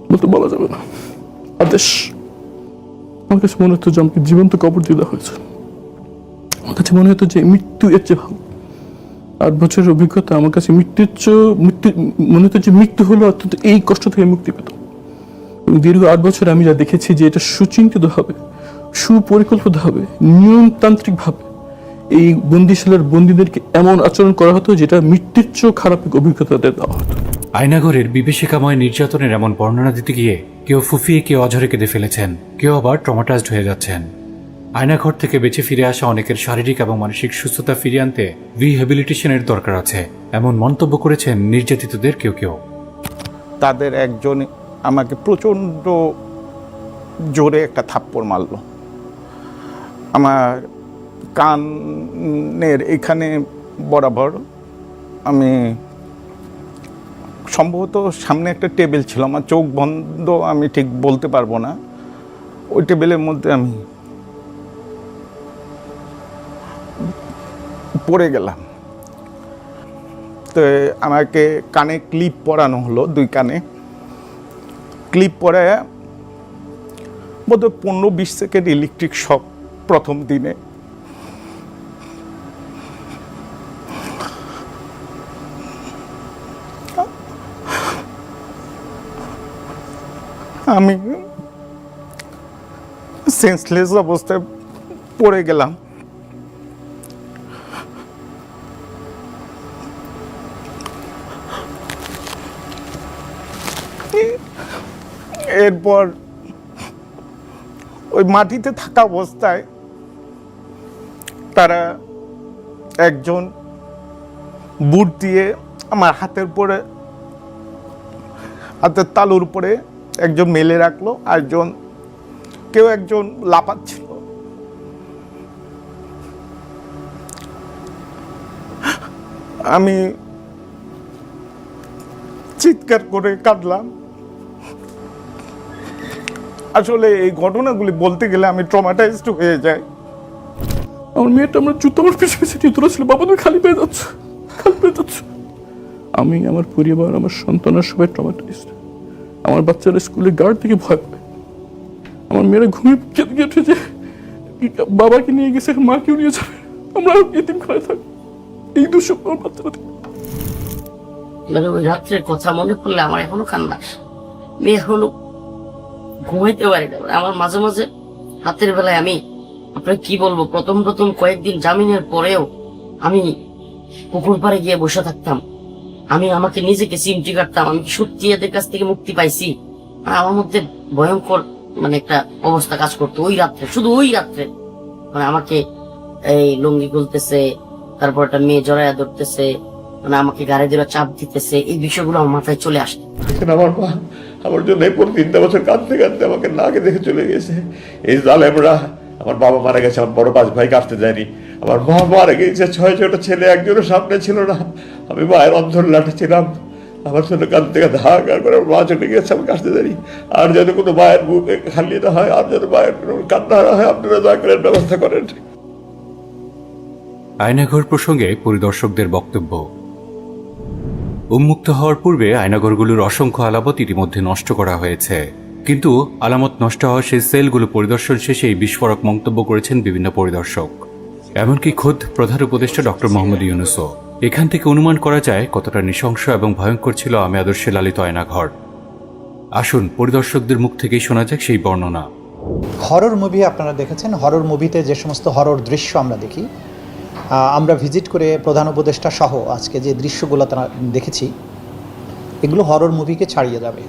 বলতো বলা যাবে না, আদেশ। আমার কাছে মনে হতো যে আমাকে জীবন্ত কবর দিয়ে দেওয়া হয়েছে। আমার কাছে মনে হতো যে মৃত্যু এর চেয়ে ভালো। 8 বছরের অভিজ্ঞতা আমার কাছে মনে হতো যে মৃত্যু হলো অত্যন্ত এই কষ্ট থেকে মুক্তি পেত। এবং দীর্ঘ 8 বছর আমি যা দেখেছি যে এটা সুচিন্তিত হবে, সুপরিকল্পিত হবে, নিয়মতান্ত্রিক ভাবে এই বন্দিশালার বন্দীদেরকে এমন আচরণ করা হতো যেটা মৃত্যুর চেয়েও খারাপ অভিজ্ঞতা দেওয়া হতো। আয়নাঘরের বিভীষিকাময় নির্যাতনের এমন বর্ণনা দিতে গিয়ে কেউ ফুফিয়ে, কেউ অঝরে কেঁদে ফেলেছেন, কেউ আবার ট্রমাটাইজড হয়ে যাচ্ছেন। আয়নাঘর থেকে বেঁচে ফিরে আসা অনেকের শারীরিক এবং মানসিক সুস্থতা ফিরিয়ে আনতে রিহ্যাবিলিটেশনের দরকার আছে, এমন মন্তব্য করেছেন নির্যাতিতদের কেউ। তাদের একজন আমাকে প্রচণ্ড জোরে একটা থাপ্পড় মারল। আমার কানের এখানে বরাবর। আমি সম্ভবত সামনে একটা টেবিল ছিল, আমার চোখ বন্ধ, আমি ঠিক বলতে পারবো না। ওই টেবিলের মধ্যে আমি পড়ে গেলাম। তো আমাকে কানে ক্লিপ পরানো হলো, 2 কানে ক্লিপ পরায় বোধহয় 15-20 সেকেন্ড ইলেকট্রিক শক প্রথম দিনে। আমি সেন্সলেস অবস্থায় পড়ে গেলাম। এরপর ওই মাটিতে থাকা অবস্থায় তারা একজন বুট দিয়ে আমার হাতের উপরে, হাতের তালুর উপরে একজন মেলে রাখলো, আর কেউ একজন লাফাচ্ছিল। আমি চিৎকার করে কাঁদলাম। আসলে এই ঘটনাগুলি বলতে গেলে আমি ট্রমাটাইজড হয়ে যাই। আমার মেয়েটা আমরা জুতো আমার পিছু পিছু নিয়ে ছিল, বাবা তুমি খালি পেয়ে যাচ্ছ, খালি পেয়ে যাচ্ছ। আমি, আমার পরিবার, আমার সন্তানরা সবাই ট্রমাটাইজড। আমার বাচ্চারা স্কুলে গার্ড থেকে ভয় পায়। আমার মেয়েরা ঘুমিয়ে কেঁদে কেটে যে বাবাকে নিয়ে গেছে, মাকেও নিয়ে যাবে, আমরা এতিমখানায় থাকবো। এই দুঃস্বপ্ন আমার বাচ্চারা থেকে। মানে ওই রাত্রের কথা মনে পড়লে আমার এখনো কান্না আসে। মেয়ে এখনো ঘুমাইতে পারি না। আমার মাঝে মাঝে রাতের বেলায় আমি আপনাকে কি বলবো, প্রথম কয়েকদিন জামিনের পরেও আমি পুকুর পাড়ে গিয়ে বসে থাকতাম। আমি আমাকে নিজেকে চিমটি কাটতাম, আমি সত্যি এদের কাছ থেকে মুক্তি পাইছি। আর আমার মধ্যে ভয়ঙ্কর মানে একটা অবস্থা কাজ করতো ওই রাত্রে, শুধু ওই রাত্রে। মানে আমাকে এই লুঙ্গি খুলতেছে, তারপর একটা মেয়ে জড়াইয়া ধরতেছে, মানে আমাকে গাড়ি দিয়ে চাপ দিতেছে, এই বিষয়গুলো আমার মাথায় চলে আসে। আমার মা আমার জন্য এরপর 3 বছর কাঁদতে কাঁদতে আমাকে নাকে দেখে চলে গেছে। এই জালেমরা, আমার বাবা মারা গেছে, আমার বড় 5 ভাই কাটতে যায়নি, আমার মা মারা গেছে, 6 ছেলে, একজনও সামনে ছিল না। আমি মায়ের অন্ধর লাঠে ছিলাম, আমার জন্য কাঁদতে কাঁদতে হাহাকার করে আমার মা চলে গেছে, আমি কাটতে জানি। আর যেন কোনো মায়ের বুক খালি না হয়, আর যেন মায়ের কান্না না হয়, আপনারা দয়া করে ব্যবস্থা করেন। আয়নাঘর প্রসঙ্গে পরিদর্শকদের বক্তব্য। উন্মুক্ত হওয়ার পূর্বে আয়নাঘরগুলোর অসংখ্য আলামত ইতিমধ্যে নষ্ট করা হয়েছে, কিন্তু আলামত নষ্ট হওয়া সেই সেলগুলো পরিদর্শন শেষেই বিস্ফোরক মন্তব্য করেছেন বিভিন্ন পরিদর্শক, এমনকি খোদ প্রধান উপদেষ্টা ডক্টর মোহাম্মদ ইউনূসও। এখান থেকে অনুমান করা যায় কতটা নৃশংস এবং ভয়ঙ্কর ছিল আমি আদর্শে লালিত আয়নাঘর। আসুন পরিদর্শকদের মুখ থেকেই শোনা যাক সেই বর্ণনা। হরর মুভি আপনারা দেখেছেন, হরর মুভিতে যে সমস্ত হরর দৃশ্য আমরা দেখি, আমরা ভিজিট করে প্রধান উপদেষ্টা সহ আজকে যে দৃশ্যগুলো তারা দেখেছি, এগুলো হরর মুভিকে ছাড়িয়ে যাবে।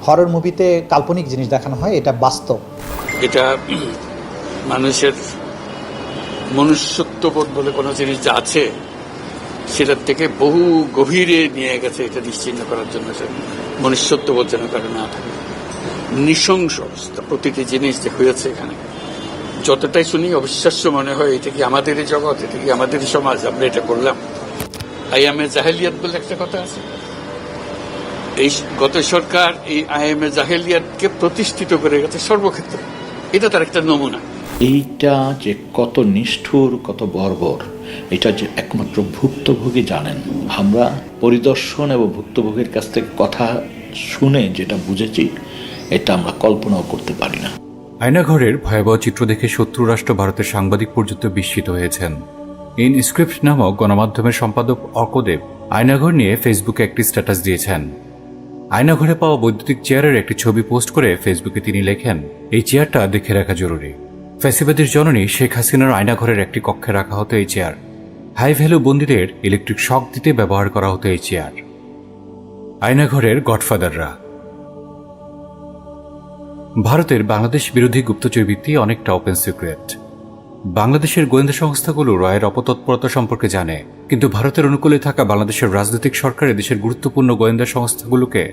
হরর মুভিতে কাল্পনিক জিনিস দেখানো হয়, এটা বাস্তব। এটা মানুষের মনুষ্যত্ববোধ বলে কোনো জিনিস যা আছে সেটার থেকে বহু গভীরে নিয়ে গেছে, এটা নিশ্চিহ্ন করার জন্য। মনুষ্যত্ববোধ যেন কারো না থাকে, নৃশংস অবস্থা। প্রতিটি জিনিস যে হয়েছে এখানে, যতটাই শুনি অবিশ্বাস্য মনে হয়। এটা কি আমাদেরই জগৎ, এটা কি আমাদেরই সমাজ, আমরা এটা করলাম। আইএমএ জাহেলিয়াত বলে একটা কথা আছে। এই গত সরকার এই আইএমএ জাহেলিয়াতকে প্রতিষ্ঠিত করে গেছে সর্বক্ষেত্রে। এটা তার একটা নমুনা। এইটা যে কত নিষ্ঠুর, কত বর্বর, এটা যে একমাত্র ভুক্তভোগী জানেন। আমরা পরিদর্শন এবং ভুক্তভোগীর কাছ থেকে কথা শুনে যেটা বুঝেছি, এটা আমরা কল্পনাও করতে পারি না। আয়নাঘরের ভয়াবহ চিত্র দেখে শত্রু রাষ্ট্র ভারতের সাংবাদিক পর্যন্ত বিস্মিত হয়েছেন। ইনস্ক্রিপ্ট নামক গণমাধ্যমের সম্পাদক অর্কদেব আয়নাঘর নিয়ে ফেসবুকে একটি স্ট্যাটাস দিয়েছেন। আয়নাঘরে পাওয়া বৈদ্যুতিক চেয়ারের একটি ছবি পোস্ট করে ফেসবুকে তিনি লেখেন, এই চেয়ারটা দেখে রাখা জরুরি। ফ্যাসিবাদের জননী শেখ হাসিনার আয়নাঘরের একটি কক্ষে রাখা হতো এই চেয়ার। হাই ভ্যালু বন্দীদের ইলেকট্রিক শক দিতে ব্যবহার করা হতো এই চেয়ার। আয়নাঘরের গডফাদাররা। ভারতের বাংলাদেশ বিরোধী গুপ্তচর ভিত্তি অনেকটা ওপেন সিক্রেট। বাংলাদেশের গোয়েন্দা সংস্থাগুলো রয়ের অপতৎপরতা সম্পর্কে জানে, কিন্তু ভারতের অনুকূলে থাকা বাংলাদেশের রাজনৈতিক সরকার দেশের গুরুত্বপূর্ণ গোয়েন্দা সংস্থাগুলোকে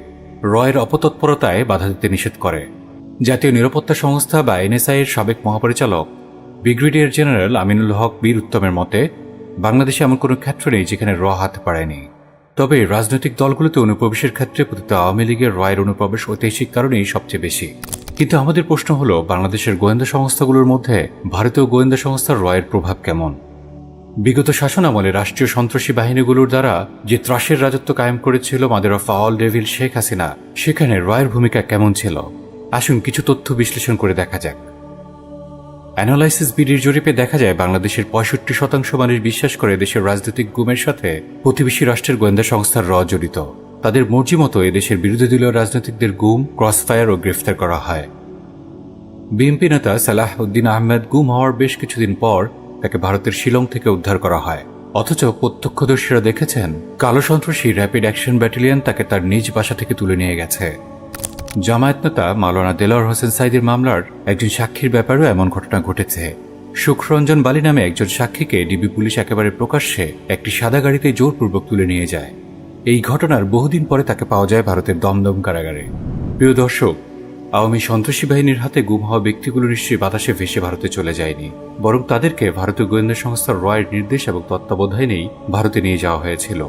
রয়ের অপতৎপরতায় বাধা দিতে নিষেধ করে। জাতীয় নিরাপত্তা সংস্থা বা এনএসআই এর সাবেক মহাপরিচালক ব্রিগেডিয়ার জেনারেল আমিনুল হক বীর উত্তমের মতে, বাংলাদেশে এমন কোনো ক্ষেত্র নেই যেখানে র হাত পারেনি। তবে রাজনৈতিক দলগুলোতে অনুপ্রবেশের ক্ষেত্রে পতিত আওয়ামী লীগের রয়ের অনুপ্রবেশ ঐতিহাসিক কারণেই সবচেয়ে বেশি। কিন্তু আমাদের প্রশ্ন হলো, বাংলাদেশের গোয়েন্দা সংস্থাগুলোর মধ্যে ভারতীয় গোয়েন্দা সংস্থার রয়ের প্রভাব কেমন? বিগত শাসনামলে রাষ্ট্রীয় সন্ত্রাসী বাহিনীগুলোর দ্বারা যে ত্রাসের রাজত্ব কায়েম করেছিল mother of all devil Sheikh Hasina, সেখানে রয়ের ভূমিকা কেমন ছিল? আসুন কিছু তথ্য বিশ্লেষণ করে দেখা যাক। অ্যানালাইসিস বিডির জরিপে দেখা যায়, বাংলাদেশের 65% মানুষ বিশ্বাস করে দেশের রাজনৈতিক গুমের সাথে প্রতিবেশী রাষ্ট্রের গোয়েন্দা সংস্থার র জড়িত। তাদের মর্জি মতো এদেশের বিরোধী দলীয় রাজনৈতিকদের গুম, ক্রসফায়ার ও গ্রেফতার করা হয়। বিএনপি নেতা সালাহ উদ্দিন আহমেদ গুম হওয়ার বেশ কিছুদিন পর তাকে ভারতের শিলং থেকে উদ্ধার করা হয়। অথচ প্রত্যক্ষদর্শীরা দেখেছেন কালো সন্ত্রাসী র্যাপিড অ্যাকশন ব্যাটালিয়ন তাকে তার নিজ বাসা থেকে তুলে নিয়ে গেছে। জামায়াত নেতা মাওলানা দেলোয়ার হোসেন সাইদির মামলার একজন সাক্ষীর ব্যাপারেও এমন ঘটনা ঘটেছে। সুখরঞ্জন বালি নামে একজন সাক্ষীকে ডিবি পুলিশ একেবারে প্রকাশ্যে একটি সাদা গাড়িতে জোরপূর্বক তুলে নিয়ে যায়। এই ঘটনার বহুদিন পরে তাকে পাওয়া যায় ভারতের দমদম কারাগারে। প্রিয় দর্শক, আওয়ামী সন্ত্রাসী বাহিনীর হাতে গুম হওয়া ব্যক্তিগুলো নিশ্চয়ই বাতাসে ভেসে ভারতে চলে যায়নি, বরং তাদেরকে ভারতীয় গোয়েন্দা সংস্থা রয়ের নির্দেশ এবং তত্ত্বাবধানেই ভারতে নিয়ে যাওয়া হয়েছিল।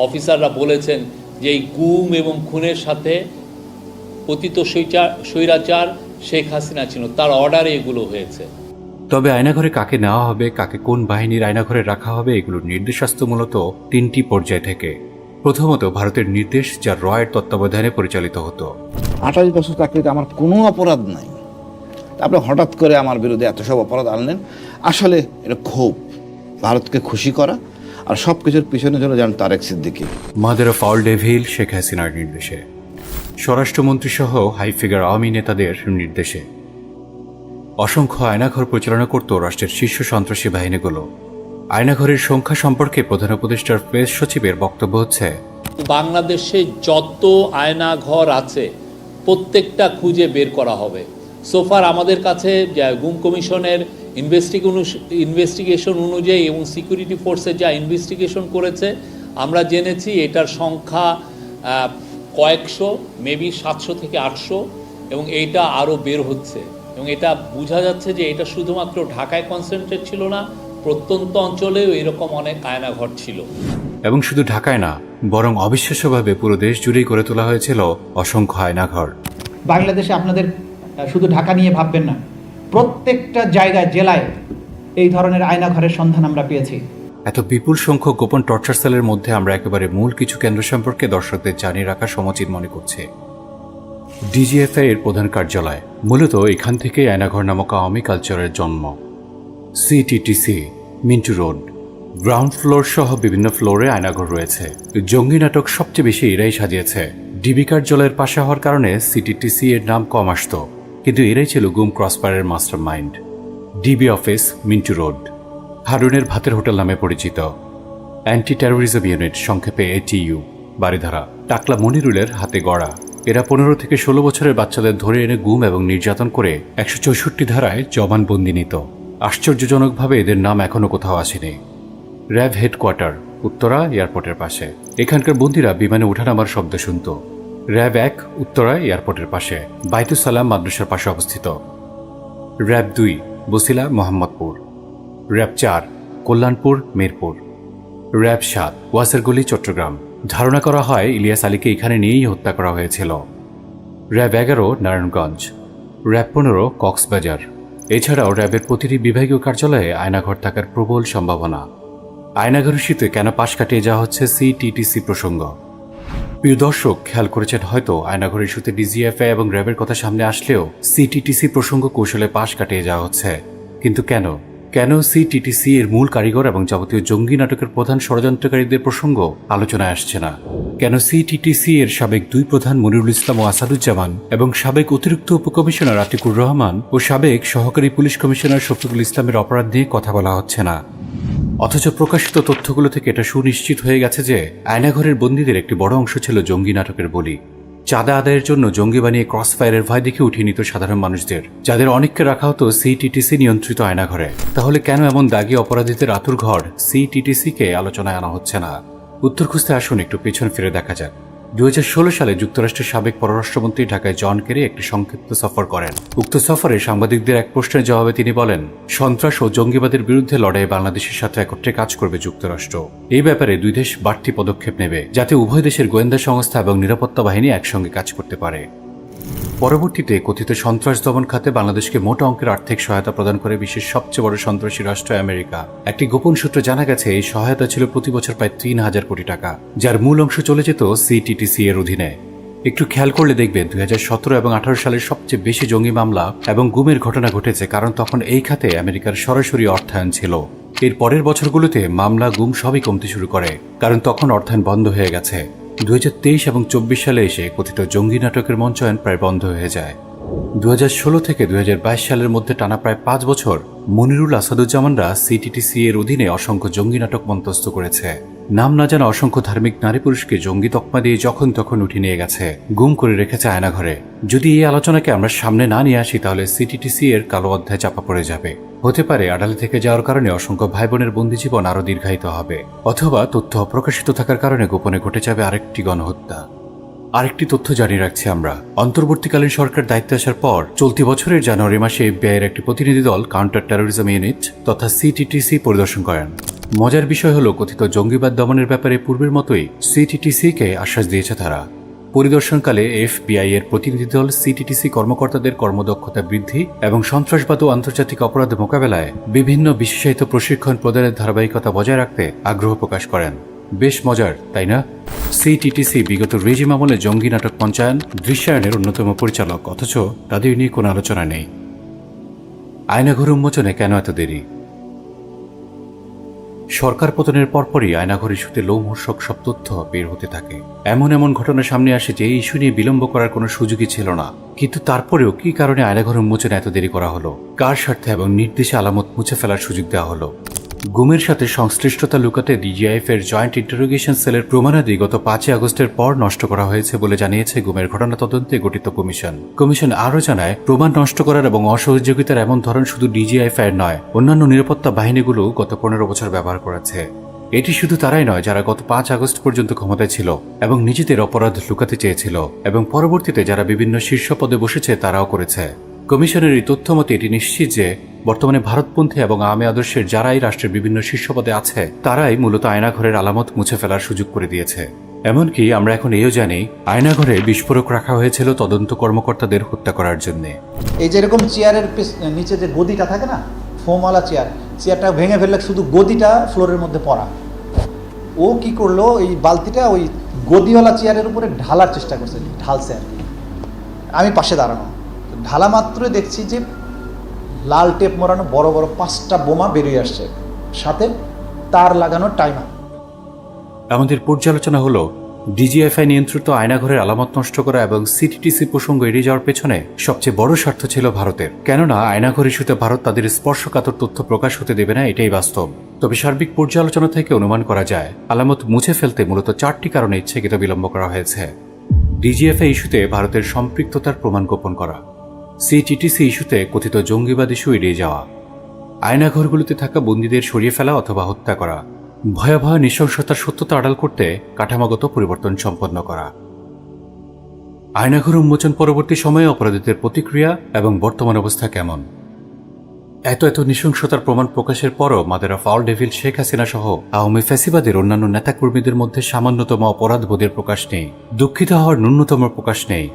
অফিসাররা বলেছেন যে এই গুম এবং খুনের সাথে পতিত স্বৈরাচার শেখ হাসিনা ছিল, তার অর্ডারে এগুলো হয়েছে। তবে আয়নাঘরে কাকে নেওয়া হবে, কাকে কোন বাহিনীর আয়নাঘরে রাখা হবে, এগুলোর নির্দেশ আসতো মূলত 3টি পর্যায় থেকে। প্রথমত ভারতের নির্দেশ, যা রয়ের তত্ত্বাবধানে পরিচালিত হতো। 28 বছর চাকরিতে আমার কোনো অপরাধ নাই, আপনি হঠাৎ করে আমার বিরুদ্ধে এত সব অপরাধ আনলেন। আসলে এটা ক্ষোভ, ভারতকে খুশি করা, আর সব কিছুর পিছনে চলে যান Tarek Siddiqui. Mother of all devil Sheikh হাসিনার নির্দেশে, স্বরাষ্ট্রমন্ত্রী সহ হাই ফিগার আওয়ামী নেতাদের নির্দেশে অসংখ্য আয়নাঘর পরিচালনা করত রাষ্ট্রের শীর্ষ সন্ত্রাসী বাহিনীগুলো। আয়নাঘরের সংখ্যা সম্পর্কে প্রধান উপদেষ্টার প্রেস সচিবের বক্তব্য হচ্ছে, বাংলাদেশে যত আয়নাঘর আছে প্রত্যেকটা খুঁজে বের করা হবে। সোফার আমাদের কাছে গুম কমিশনের ইনভেস্টিগেশন অনুযায়ী এবং সিকিউরিটি ফোর্সে যা ইনভেস্টিগেশন করেছে আমরা জেনেছি এটার সংখ্যা কয়েকশো, মেবি 700 থেকে 800, এবং এইটা আরও বের হচ্ছে। এবং এটা বোঝা যাচ্ছে যে এটা শুধুমাত্র ঢাকায় কনসেন্ট্রেট ছিল না, প্রত্যন্ত অঞ্চলেও এরকম অনেক আয়নাঘর ছিল। এবং শুধু ঢাকায় না, বরং অবিশ্বাস্যভাবে পুরো দেশ জুড়েই গড়ে তোলা হয়েছিল অসংখ্য আয়নাঘর। বাংলাদেশে আপনাদের শুধু ঢাকা নিয়ে ভাববেন না, প্রত্যেকটা জায়গায়, জেলায় এই ধরনের আয়নাঘরের সন্ধান আমরা পেয়েছি। এত বিপুল সংখ্যক গোপন টর্চার সেলের মধ্যে আমরা একেবারে মূল কিছু কেন্দ্র সম্পর্কে দর্শকদের জানিয়ে রাখা সমুচিত মনে করছে। ডিজিএফআই এর প্রধান কার্যালয়, মূলত এখান থেকেই আয়নাঘর নামক আওয়ামী কালচারের জন্ম। CTTC, Mintu road, ground floor সহ বিভিন্ন ফ্লোরে আয়নাঘর রয়েছে। জঙ্গি নাটক সবচেয়ে বেশি এরাই সাজিয়েছে। ডিবি কার্যালয়ের পাশে হওয়ার কারণে সিটিটিসি এর নাম কম আসত, কিন্তু এরাই ছিল গুম ক্রসফায়ারের mastermind. DB office, Mintu road, হারুনের ভাতের হোটেল নামে পরিচিত। অ্যান্টি টেরোরিজম ইউনিট, সংক্ষেপে ATU, বারিধারা, টাকলা মনিরুলের হাতে গড়া। এরা 15 থেকে 16 বছরের বাচ্চাদের ধরে এনে গুম এবং নির্যাতন করে 164 ধারায় জবানবন্দি নিত। আশ্চর্যজনকভাবে এদের নাম এখনো কোথাও আসেনি। র্যাব হেডকোয়ার্টার, উত্তরা এয়ারপোর্টের পাশে। এখানকার বন্দীরা বিমানে ওঠানামার শব্দ শুনত। র্যাব 1, উত্তরা এয়ারপোর্টের পাশে, বাইতুস সালাম মাদ্রাসার পাশে অবস্থিত। RAB 2, Basila, Mohammadpur. RAB 4, Kalyanpur, Mirpur. RAB 7, Wasargali, Chattogram. ধারণা করা হয় ইলিয়াস আলীকে এখানে নিয়েই হত্যা করা হয়েছিল। র্যাব 11, নারায়ণগঞ্জ। র্যাব 15, কক্সবাজার। এছাড়াও র্যাবের প্রতিটি বিভাগীয় কার্যালয়ে আয়নাঘর থাকার প্রবল সম্ভাবনা। আয়নাঘর ইস্যুতে কেন পাশ কাটিয়ে যাওয়া হচ্ছে সিটিটিসি প্রসঙ্গ। প্রিয় দর্শক, খেয়াল করেছেন হয়তো আয়নাঘর ইস্যুতে ডিজিএফআই এবং র্যাবের কথা সামনে আসলেও সিটিটিসি প্রসঙ্গ কৌশলে পাশ কাটিয়ে যাওয়া হচ্ছে। কিন্তু কেন সিটিটিসি এর মূল কারিগর এবং যাবতীয় জঙ্গি নাটকের প্রধান ষড়যন্ত্রকারীদের প্রসঙ্গ আলোচনায় আসছে না? কেন সিটিটিসি এর সাবেক 2 প্রধান মনিরুল ইসলাম ও আসাদুজ্জামান এবং সাবেক অতিরিক্ত উপকমিশনার আতিকুর রহমান ও সাবেক সহকারী পুলিশ কমিশনার শফিকুল ইসলামের অপরাধ নিয়ে কথা বলা হচ্ছে না? অথচ প্রকাশিত তথ্যগুলো থেকে এটা সুনিশ্চিত হয়ে গেছে যে আয়নাঘরের বন্দীদের একটি বড় অংশ ছিল জঙ্গি নাটকের বলি। চাঁদা আদায়ের জন্য জঙ্গি বানিয়ে ক্রসফায়ারের ভয় দেখে উঠিয়ে নিত সাধারণ মানুষদের, যাদের অনেককে রাখা হতো সিটিটিসি নিয়ন্ত্রিত আয়নাঘরে। তাহলে কেন এমন দাগী অপরাধীদের আতুর ঘর সিটিটিসিকে আলোচনায় আনা হচ্ছে না? উত্তর খুঁজতে আসুন একটু পেছন ফিরে দেখা যাক। 2016 সালে যুক্তরাষ্ট্রের সাবেক পররাষ্ট্রমন্ত্রী ঢাকায় জন কেরি একটি সংক্ষিপ্ত সফর করেন। উক্ত সফরে সাংবাদিকদের এক প্রশ্নের জবাবে তিনি বলেন, সন্ত্রাস ও জঙ্গিবাদের বিরুদ্ধে লড়াইয়ে বাংলাদেশের সাথে একত্রে কাজ করবে যুক্তরাষ্ট্র। এই ব্যাপারে 2 দেশ বাড়তি পদক্ষেপ নেবে, যাতে উভয় দেশের গোয়েন্দা সংস্থা এবং নিরাপত্তা বাহিনী একসঙ্গে কাজ করতে পারে। পরবর্তীতে কথিত সন্ত্রাস দমন খাতে বাংলাদেশকে মোটা অঙ্কের আর্থিক সহায়তা প্রদান করে বিশ্বের সবচেয়ে বড় সন্ত্রাসী রাষ্ট্র আমেরিকা। একটি গোপন সূত্রে জানা গেছে এই সহায়তা ছিল প্রতি বছর প্রায় 3000 কোটি টাকা, যার মূল অংশ চলে যেত সিটিটিসি এর অধীনে। একটু খেয়াল করলে দেখবেন 2017 এবং 18 সালের সবচেয়ে বেশি জঙ্গি মামলা এবং গুমের ঘটনা ঘটেছে, কারণ তখন এই খাতে আমেরিকার সরাসরি অর্থায়ন ছিল। এর পরের বছরগুলোতে মামলা, গুম সবই কমতে শুরু করে, কারণ তখন অর্থায়ন বন্ধ হয়ে গেছে। 2023 এবং 24 সালে এসে কথিত জঙ্গি নাটকের মঞ্চায়ন প্রায় বন্ধ হয়ে যায়। 2016 থেকে 2022 সালের মধ্যে টানা প্রায় 5 বছর মনিরুল আসাদুজ্জামানরা সিটিটিসি এর অধীনে অসংখ্য জঙ্গি নাটক মঞ্চস্থ করেছে। নাম না জানা অসংখ্য ধার্মিক নারী পুরুষকে জঙ্গি তকমা দিয়ে যখন তখন উঠিয়ে নিয়ে গেছে, গুম করে রেখেছে আয়নাঘরে। যদি এই আলোচনাকে আমরা সামনে না নিয়ে আসি তাহলে সিটিটিসি এর কালো অধ্যায় চাপা পড়ে যাবে। হতে পারে আড়ালে থেকে যাওয়ার কারণে অসংখ্য ভাই বোনের বন্দী জীবন আরো দীর্ঘায়িত হবে, অথবা তথ্য অপ্রকাশিত থাকার কারণে গোপনে ঘটে যাবে আরেকটি গণহত্যা। আরেকটি তথ্য জানিয়ে রাখছি আমরা, অন্তর্বর্তীকালীন সরকার দায়িত্বে আসার পর চলতি বছরের জানুয়ারি মাসে FBI এর একটি প্রতিনিধি দল কাউন্টার টেরোরিজম ইউনিট তথা সিটিটিসি পরিদর্শন করেন। মজার বিষয় হলো কথিত জঙ্গিবাদ দমনের ব্যাপারে পূর্বের মতোই সিটিটিসি-কে আশ্বাস দিয়েছে তারা। পরিদর্শনকালে FBI এর প্রতিনিধি দল সিটিটিসি কর্মকর্তাদের কর্মদক্ষতা বৃদ্ধি এবং সন্ত্রাসবাদ ও আন্তর্জাতিক অপরাধ মোকাবেলায় বিভিন্ন বিশেষায়িত প্রশিক্ষণ প্রদানের ধারাবাহিকতা বজায় রাখতে আগ্রহ প্রকাশ করেন। বেশ মজার, তাই না? সিটিটিসি বিগত রেজিম আমলে জঙ্গি নাটক মঞ্চায়ন, দৃশ্যায়নের অন্যতম পরিচালক, অথচ তাদের নিয়ে কোনো আলোচনা নেই। আয়নাঘর উন্মোচনে কেন এত দেরি? সরকার পতনের পরপরই আয়নাঘর ইস্যুতে লোমহর্ষক সব তথ্য বের হতে থাকে। এমন এমন ঘটনা সামনে আসে যে এই ইস্যু নিয়ে বিলম্ব করার কোনো সুযোগই ছিল না। কিন্তু তারপরেও কি কারণে আয়নাঘর উন্মোচনে এত দেরি করা হলো? কার স্বার্থে এবং নির্দেশে আলামত মুছে ফেলার সুযোগ দেওয়া হলো? গুমের সাথে সংশ্লিষ্টতা লুকাতে DGIF এর জয়েন্ট ইন্টারোগেশন সেলের প্রমাণাদি গত 5 আগস্টের পর নষ্ট করা হয়েছে বলে জানিয়েছে গুমের ঘটনা তদন্তে গঠিত কমিশন। কমিশন আরও জানায়, প্রমাণ নষ্ট করার এবং অসহযোগিতার এমন ধরন শুধু DGIF এর নয়, অন্যান্য নিরাপত্তা বাহিনীগুলো গত 15 বছর ব্যবহার করেছে। এটি শুধু তারাই নয় যারা গত 5 আগস্ট পর্যন্ত ক্ষমতায় ছিল এবং নিজেদের অপরাধ লুকাতে চেয়েছিল, এবং পরবর্তীতে যারা বিভিন্ন শীর্ষ পদে বসেছে তারাও করেছে। কমিশনের এই তথ্য মতে এটি নিশ্চিত যে বর্তমানে ভারতপন্থী এবং আওয়ামী আদর্শের যারাই রাষ্ট্রের বিভিন্ন শীর্ষ পদে আছে তারাই মূলত আয়নাঘরের আলামত মুছে ফেলার সুযোগ করে দিয়েছে। এমনকি আমরা এখন এও জানি আয়নাঘরে বিস্ফোরক রাখা হয়েছিল তদন্ত কর্মকর্তাদের হত্যা করার জন্য। এই যে এরকম চেয়ারের নিচে যে গদিটা থাকে না, ফোমওয়ালা চেয়ারটা ভেঙে ফেললে শুধু গদিটা ফ্লোরের মধ্যে পড়া। ও কি করলো, এই বালতিটা ওই গদিওয়ালা চেয়ারের উপরে ঢালার চেষ্টা করছে, ঢালছে আর কি। আমি পাশে দাঁড়ানো, ঢালা মাত্রই দেখছি যে লাল টেপ মোড়ানো বড় বড় 5টা বোমা বেরিয়ে আসছে, সাথে তার লাগানো টাইমার। আমাদের পর্যালোচনা হলো DGFI নিয়ন্ত্রিত আয়নাঘরের আলামত নষ্ট করা এবং সিটিটিসি প্রসঙ্গ এড়িয়ে যাওয়ার পেছনে সবচেয়ে বড় স্বার্থ ছিল ভারতের। কেননা আয়নাঘর ইস্যুতে ভারত তাদের স্পর্শকাতর তথ্য প্রকাশ হতে দেবে না, এটাই বাস্তব। তবে সার্বিক পর্যালোচনা থেকে অনুমান করা যায় আলামত মুছে ফেলতে মূলত 4টি কারণে ইচ্ছাকৃত বিলম্ব করা হয়েছে। DGFI ইস্যুতে ভারতের সম্পৃক্ততার প্রমাণ গোপন করা, সিটিটিসি ইস্যুতে কথিত জঙ্গিবাদ ইস্যু এড়িয়ে যাওয়া, আয়নাঘরগুলোতে থাকা বন্দীদের সরিয়ে ফেলা অথবা হত্যা করা, ভয়াবহ নৃশংসতার সত্যতা আড়াল করতে কাঠামোগত পরিবর্তন সম্পন্ন করা। আয়নাঘর উন্মোচন পরবর্তী সময়ে অপরাধীদের প্রতিক্রিয়া এবং বর্তমান অবস্থা কেমন? এত নৃশংসতার প্রমাণ প্রকাশের পরও mother of all devil Sheikh Hasina সহ আওয়ামী ফ্যাসিবাদের অন্যান্য নেতাকর্মীদের মধ্যে সামান্যতম অপরাধবোধের প্রকাশ নেই, দুঃখিত হওয়ার ন্যূনতম প্রকাশ নেই।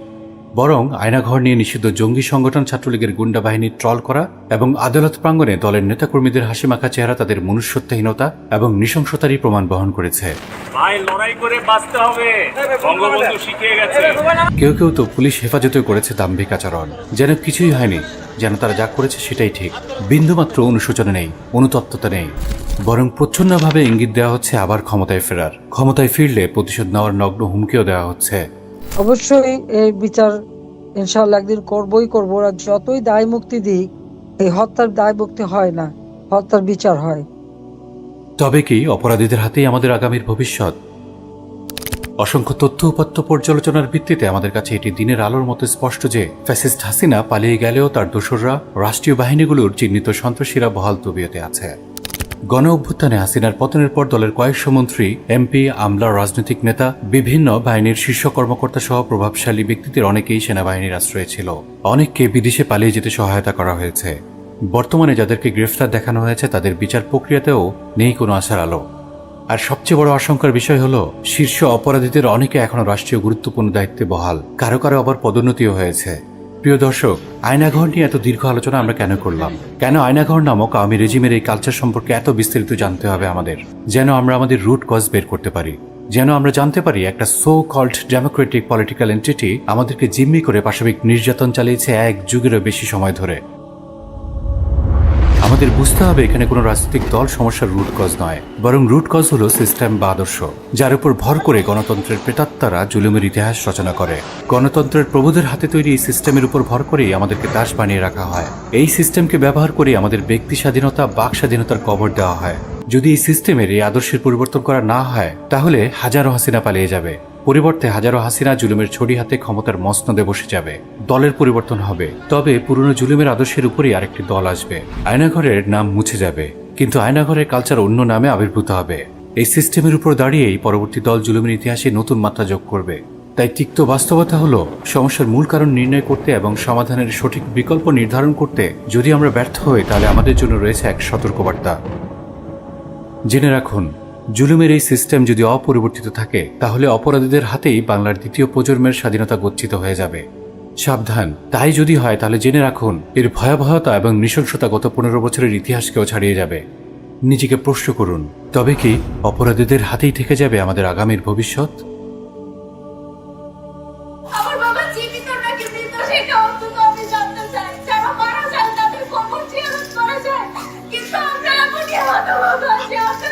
বরং আয়নাঘর নিয়ে নিষিদ্ধ জঙ্গি সংগঠন ছাত্রলীগের গুন্ডা বাহিনী ট্রল করা এবং আদালত প্রাঙ্গণে দলের নেতাকর্মীদের হাসিমাখা চেহারা তাদের মনুষ্যত্বহীনতা এবং নৃশংসতারই প্রমাণ বহন করেছে। কেউ কেউ তো পুলিশ হেফাজতে করেছে দাম্ভিক আচরণ, যেন কিছুই হয়নি, যেন তারা যা করেছে সেটাই ঠিক। বিন্দুমাত্র অনুশোচনা নেই, অনুতপ্ততা নেই, বরং প্রচ্ছন্নভাবে ইঙ্গিত দেওয়া হচ্ছে আবার ক্ষমতায় ফেরার। ক্ষমতায় ফিরলে প্রতিশোধ নেওয়ার নগ্ন হুমকিও দেওয়া হচ্ছে। অবশ্যই এই বিচার ইনশাআল্লাহ একদিন করবো। আর যতই দায় মুক্তি দিক, এই হত্যার দায় মুক্তি হয় না, হত্যার বিচার হয়। তবে কি অপরাধীদের হাতেই আমাদের আগামীর ভবিষ্যৎ? অসংখ্য তথ্য উপাত্ত পর্যালোচনার ভিত্তিতে আমাদের কাছে এটি দিনের আলোর মতো স্পষ্ট যে ফ্যাসিস্ট হাসিনা পালিয়ে গেলেও তার দোসররা, রাষ্ট্রীয় বাহিনীগুলোর চিহ্নিত সন্ত্রাসীরা বহাল তবিয়তে আছে। গণ অভ্যুত্থানে হাসিনার পতনের পর দলের কয়েকশো মন্ত্রী, MP, আমলা, রাজনৈতিক নেতা, বিভিন্ন বাহিনীর শীর্ষ কর্মকর্তা সহ প্রভাবশালী ব্যক্তিদের অনেকেই সেনাবাহিনীর আশ্রয়ে ছিল। অনেককে বিদেশে পালিয়ে যেতে সহায়তা করা হয়েছে। বর্তমানে যাদেরকে গ্রেফতার দেখানো হয়েছে তাদের বিচার প্রক্রিয়াতেও নেই কোনো আশার আলো। আর সবচেয়ে বড় আশঙ্কার বিষয় হলো শীর্ষ অপরাধীদের অনেকে এখনো রাষ্ট্রীয় গুরুত্বপূর্ণ দায়িত্বে বহাল, কারো কারো আবার পদোন্নতিও হয়েছে। প্রিয় দর্শক, আয়নাঘর নিয়ে এত দীর্ঘ আলোচনা আমরা কেন করলাম? কেন আয়নাঘর নামক আওয়ামী রেজিমের এই কালচার সম্পর্কে এত বিস্তারিত জানতে হবে আমাদের? যেন আমরা আমাদের রুট কজ বের করতে পারি, যেন আমরা জানতে পারি একটা so called democratic political entity আমাদেরকে জিম্মি করে পাশবিক নির্যাতন চালিয়েছে 1 যুগেরও বেশি সময় ধরে। আমাদের বুঝতে হবে এখানে কোনো রাজনৈতিক দল সমস্যার রুট কজ নয়, বরং রুট কজ হলো সিস্টেম বা আদর্শ, যার উপর ভর করে গণতন্ত্রের প্রেতাত্মারা জুলুমের ইতিহাস রচনা করে। গণতন্ত্রের প্রভুদের হাতে তৈরি এই সিস্টেমের উপর ভর করেই আমাদেরকে দাস বানিয়ে রাখা হয়। এই সিস্টেমকে ব্যবহার করে আমাদের ব্যক্তি স্বাধীনতা, বাক স্বাধীনতার কবর দেওয়া হয়। যদি এই সিস্টেমের এই আদর্শের পরিবর্তন করা না হয়, তাহলে হাজারো হাসিনা পালিয়ে যাবে। পরিবর্তে হাজারো হাসিনা জুলুমের ছড়ি হাতে ক্ষমতার মসনদে বসে যাবে। দলের পরিবর্তন হবে, তবে পুরনো জুলুমের আদর্শের উপরই আরেকটি দল আসবে। আয়নাঘরের নাম মুছে যাবে, কিন্তু আয়নাঘরের কালচার অন্য নামে আবির্ভূত হবে। এই সিস্টেমের উপর দাঁড়িয়েই পরবর্তী দল জুলুমের ইতিহাসে নতুন মাত্রা যোগ করবে। তাই তিক্ত বাস্তবতা হলো, সমস্যার মূল কারণ নির্ণয় করতে এবং সমাধানের সঠিক বিকল্প নির্ধারণ করতে যদি আমরা ব্যর্থ হই, তাহলে আমাদের জন্য রয়েছে এক সতর্কবার্তা। জেনে রাখুন, জুলুমের এই সিস্টেম যদি অপরিবর্তিত থাকে, তাহলে অপরাধীদের হাতেই বাংলার দ্বিতীয় প্রজন্মের স্বাধীনতা গচ্ছিত হয়ে যাবে। সাবধান, তাই যদি হয় তাহলে জেনে রাখুন, এর ভয়াবহতা এবং নৃশংসতা গত 15 বছরের ইতিহাসকেও ছাড়িয়ে যাবে। নিজেকে প্রশ্ন করুন, তবে কি অপরাধীদের হাতেই থেকে যাবে আমাদের আগামীর ভবিষ্যৎ? আমার বাবা জীবিত নাকি মৃত সেটা অন্তত আমি জানতে চাই। যারা মারা যায় তাদের কবর জিয়ারত করা যায়, কিন্তু আমরা এমনই হতভাগা যে আমরা